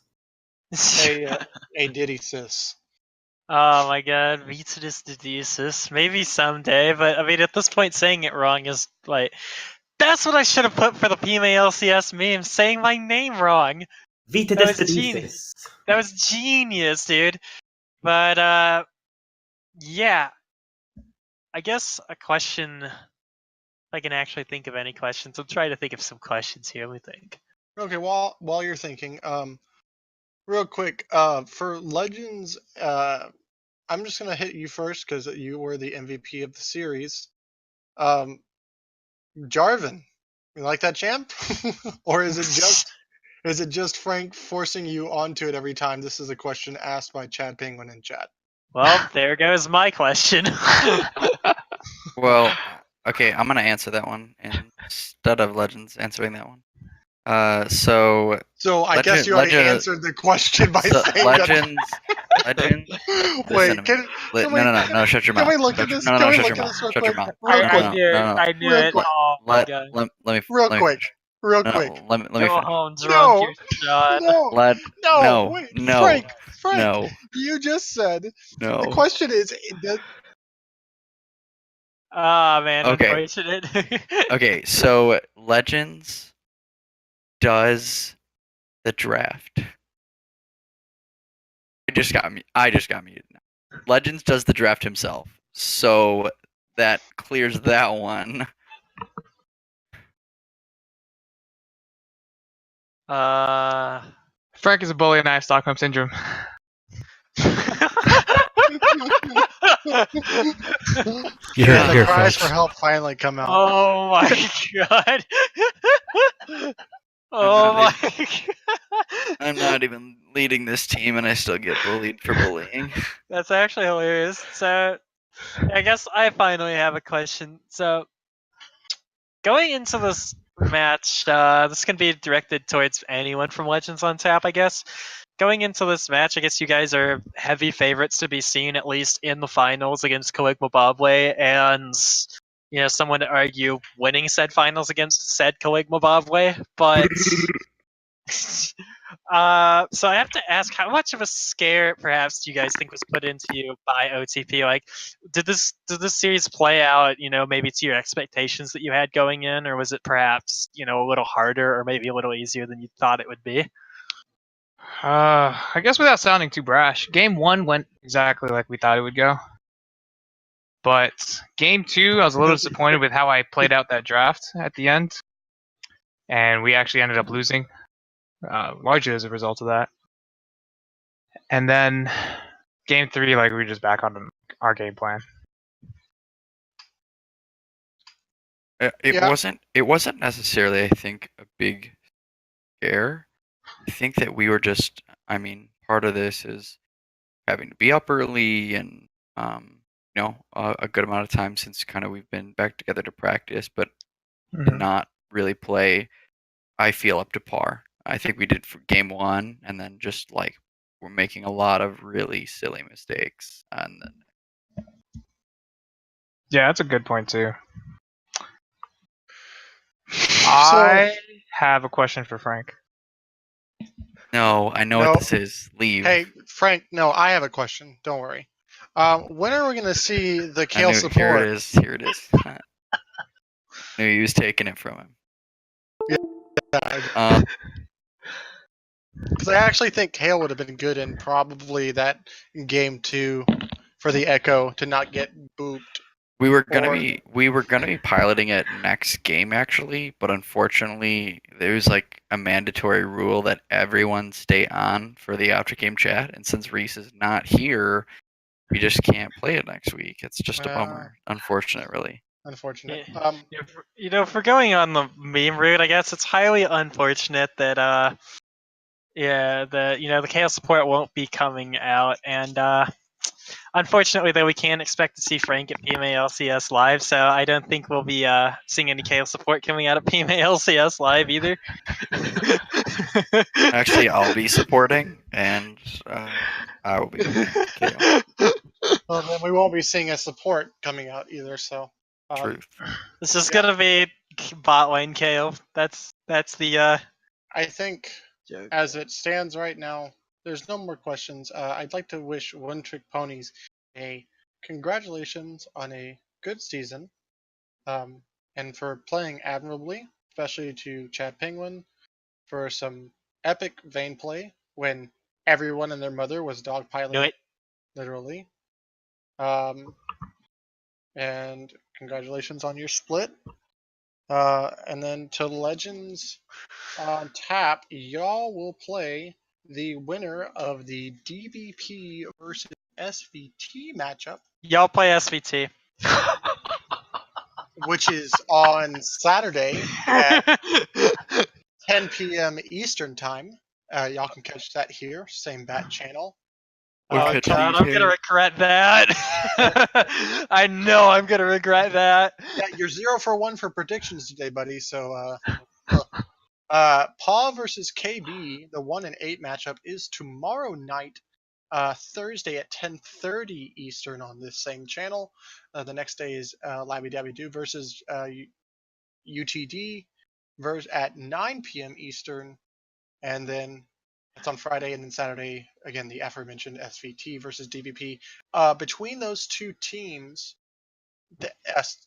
Speaker 2: A Diddy sis.
Speaker 1: Oh my god, Vitidus Didysus. Maybe someday, but I mean, at this point, saying it wrong is like. That's what I should have put for the PMA meme, saying my name wrong.
Speaker 5: Vitadis
Speaker 1: That was genius, dude. But, yeah. I guess a question. If I can actually think of any questions. I'm trying to think of some questions here. Let me think.
Speaker 2: Okay, while you're thinking, real quick, for Legends, I'm just gonna hit you first because you were the MVP of the series. Jarvan, you like that champ, or is it just Frank forcing you onto it every time? This is a question asked by Chad Penguin in chat.
Speaker 1: Well, there goes my question.
Speaker 4: Well, okay, I'm gonna answer that one instead of Legends answering that one. So
Speaker 2: I guess you already answered the question by saying
Speaker 4: Legends.
Speaker 2: Legends. Wait,
Speaker 4: no, shut your mouth.
Speaker 2: Can we look at this?
Speaker 4: No,
Speaker 2: Can we
Speaker 4: shut
Speaker 2: look
Speaker 4: your
Speaker 2: at
Speaker 4: mouth.
Speaker 2: this real
Speaker 4: Shut
Speaker 2: quick?
Speaker 4: your mouth.
Speaker 1: I knew it.
Speaker 2: quick.
Speaker 1: Oh my god.
Speaker 4: Let me.
Speaker 2: Real quick.
Speaker 4: Let me.
Speaker 1: Go home drunk, John.
Speaker 2: Frank,
Speaker 4: No.
Speaker 2: you just said
Speaker 4: No.
Speaker 2: the question is
Speaker 1: Ah, man,
Speaker 4: Okay.
Speaker 1: unfortunate.
Speaker 4: Okay, so Legends does the draft. I just got muted now. Legends does the draft himself, so that clears that one.
Speaker 6: Frank is a bully and I have Stockholm Syndrome.
Speaker 2: the cries for help finally come out.
Speaker 1: Oh my god. Oh my god.
Speaker 4: I'm not even leading this team and I still get bullied for bullying.
Speaker 1: That's actually hilarious. So, I guess I finally have a question. So, going into this match. This can be directed towards anyone from Legends on Tap, I guess. Going into this match, I guess you guys are heavy favorites to be seen at least in the finals against Caligma Bobway, and someone to argue winning said finals against said Caligma Bobway. But so I have to ask, how much of a scare, perhaps, do you guys think was put into you by OTP? Like, did this series play out, maybe to your expectations that you had going in, or was it perhaps, a little harder or maybe a little easier than you thought it would be?
Speaker 6: I guess without sounding too brash, Game 1 went exactly like we thought it would go. But Game 2, I was a little disappointed with how I played out that draft at the end. And we actually ended up losing, largely as a result of that. And then Game 3, we were just back on our game plan.
Speaker 4: It wasn't necessarily, I think, a big scare. I think that we were just, part of this is having to be up early and, a good amount of time since kind of we've been back together to practice, but did not really play, I feel, up to par. I think we did for Game 1, and then just, we're making a lot of really silly mistakes. And then...
Speaker 6: Yeah, that's a good point, too. I have a question for Frank.
Speaker 4: No, I know what this is. Leave.
Speaker 2: Hey, Frank, no, I have a question. Don't worry. When are we going to see the Kale support?
Speaker 4: Here it is. Knew he was taking it from him.
Speaker 2: Yeah. Because I actually think Kale would have been good in probably that Game 2 for the Echo to not get booped.
Speaker 4: We were gonna be piloting it next game actually, but unfortunately there's a mandatory rule that everyone stay on for the after game chat, and since Reese is not here, we just can't play it next week. It's just a bummer. Unfortunate, really.
Speaker 2: Unfortunate.
Speaker 1: For going on the meme route, I guess it's highly unfortunate that the Chaos support won't be coming out, and unfortunately, though, we can't expect to see Frank at PMA LCS Live, so I don't think we'll be seeing any Chaos support coming out of PMA LCS Live either.
Speaker 4: Actually, I'll be supporting, and I will be KO.
Speaker 2: Well, then we won't be seeing a support coming out either, so...
Speaker 4: Truth.
Speaker 1: This is gonna be bot lane KO. That's the...
Speaker 2: I think,
Speaker 1: joke.
Speaker 2: As it stands right now, there's no more questions. I'd like to wish One Trick Ponies a congratulations on a good season, and for playing admirably, especially to Chad Penguin for some epic Vayne play when everyone and their mother was dogpiling it, literally. And congratulations on your split. And then to Legends on Tap, y'all will play the winner of the DVP versus SVT matchup.
Speaker 1: Y'all play SVT.
Speaker 2: Which is on Saturday at 10 p.m. Eastern Time. Y'all can catch that here, same bat channel.
Speaker 1: Oh God, I'm gonna regret that. I know I'm gonna regret that.
Speaker 2: Yeah, you're 0 for 1 for predictions today, buddy. So, Paw versus KB, the 1 and 8 matchup is tomorrow night, Thursday at 10:30 Eastern on this same channel. The next day is Labby Dabby Doo versus UTD at 9 p.m. Eastern, and then it's on Friday, and then Saturday again the aforementioned SVT versus DVP. Between those two teams,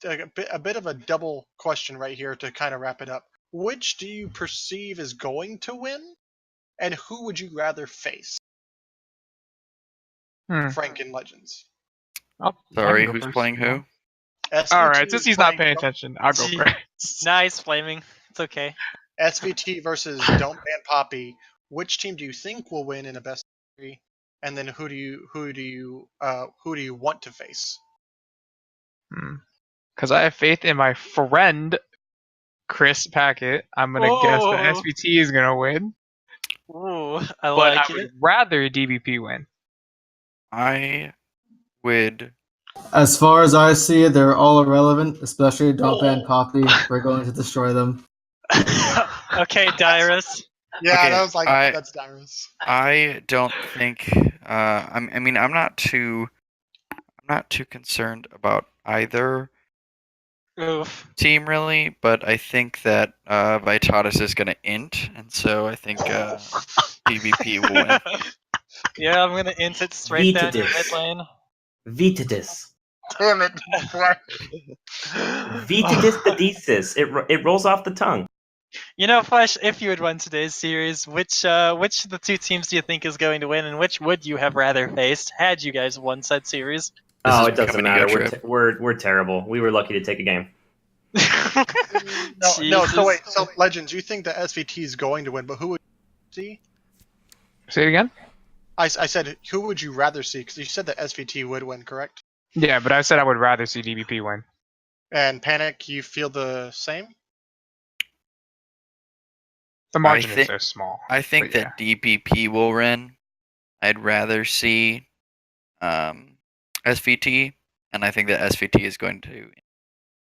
Speaker 2: a bit of a double question right here to kind of wrap it up. Which do you perceive is going to win, and who would you rather face? Frank and Legends.
Speaker 4: Sorry, who's playing who?
Speaker 6: Alright, since he's not paying attention, I'll go for it.
Speaker 1: Nice, Flaming. It's okay.
Speaker 2: SVT versus Don't Ban Poppy. Which team do you think will win in a best of 3? And then who do you want to face?
Speaker 6: Because I have faith in my friend Chris Packett. I'm gonna guess that SVT is gonna win.
Speaker 1: Ooh,
Speaker 6: I would rather DBP win.
Speaker 4: I would.
Speaker 7: As far as I see it, they're all irrelevant, especially Don't Ban Poppy. We're going to destroy them.
Speaker 1: Okay, Dyrus.
Speaker 2: Yeah,
Speaker 4: Okay,
Speaker 2: that was like
Speaker 4: I-
Speaker 2: that's Dyrus.
Speaker 4: I don't think. I mean, I'm not too concerned about either
Speaker 1: Oof.
Speaker 4: team really, but I think that Vitatis is going to int, and so I think DBP will win.
Speaker 1: Yeah, I'm gonna int it straight down your
Speaker 5: Vitidus.
Speaker 1: mid lane.
Speaker 5: Vitidus.
Speaker 2: Damn it!
Speaker 5: Vitidus the desis. It rolls off the tongue.
Speaker 1: You know, Flash, if you had won today's series, which of the two teams do you think is going to win, and which would you have rather faced had you guys won said series?
Speaker 4: This
Speaker 5: Oh,
Speaker 4: is
Speaker 5: it doesn't
Speaker 4: becoming a
Speaker 5: matter.
Speaker 4: good
Speaker 5: We're terrible. We were lucky to take a game.
Speaker 2: No, so wait,
Speaker 1: Jesus.
Speaker 2: so Legends, you think the SVT is going to win, but who would you see?
Speaker 6: Say it again?
Speaker 2: I said, who would you rather see? Because you said that SVT would win, correct?
Speaker 6: Yeah, but I said I would rather see DBP win.
Speaker 2: And Panic, you feel the same?
Speaker 6: The margin
Speaker 4: thi-
Speaker 6: is so small.
Speaker 4: I think
Speaker 6: but
Speaker 4: that DBP will win. I'd rather see SVT, and I think that SVT is going to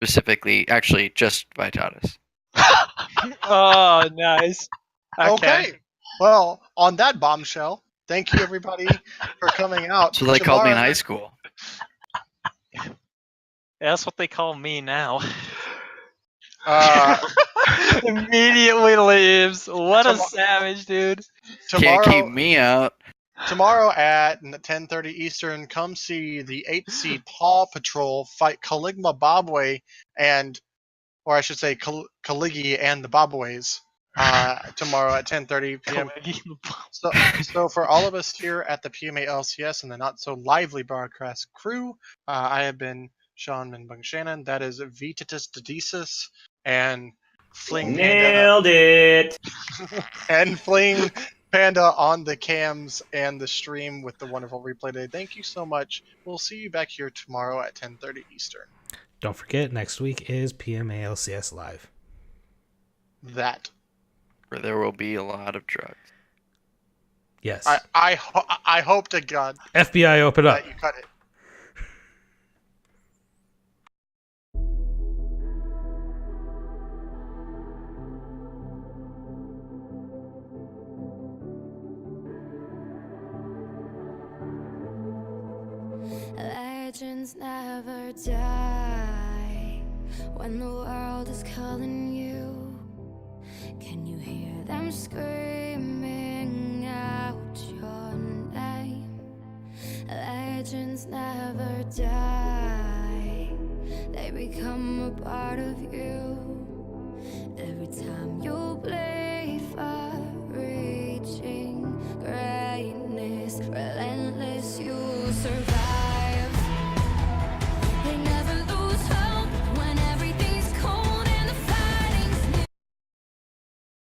Speaker 4: specifically, actually, just Vitatis.
Speaker 1: Oh, nice.
Speaker 2: Okay. Well, on that bombshell, thank you everybody for coming out.
Speaker 4: So they called me in
Speaker 2: Tomorrow-
Speaker 4: high school.
Speaker 1: Yeah, that's what they call me now. Immediately leaves. What a savage, dude.
Speaker 4: Can't keep
Speaker 2: tomorrow,
Speaker 4: me out.
Speaker 2: tomorrow at 10:30 Eastern, come see the 8th seed Paw Patrol fight Caligma Bobway and, or I should say, Caligi and the Bobways. Tomorrow at 10:30 p.m. So for all of us here at the PMA LCS and the not so lively broadcast crew, I have been Sean Minbung Shannon. That is Vitatis Dedesis and Fling Panda
Speaker 5: Nailed it.
Speaker 2: and Fling Panda on the cams and the stream with the wonderful replay today. Thank you so much. We'll see you back here tomorrow at 10:30 Eastern.
Speaker 3: Don't forget, next week is PMA LCS Live.
Speaker 2: That
Speaker 4: Where there will be a lot of drugs.
Speaker 3: Yes.
Speaker 2: I hope to God
Speaker 3: FBI, open up.
Speaker 2: that you cut it.
Speaker 7: Legends never die when the world is calling you. Can you hear them screaming out your name? Legends never die, they become a part of you. Every time you blink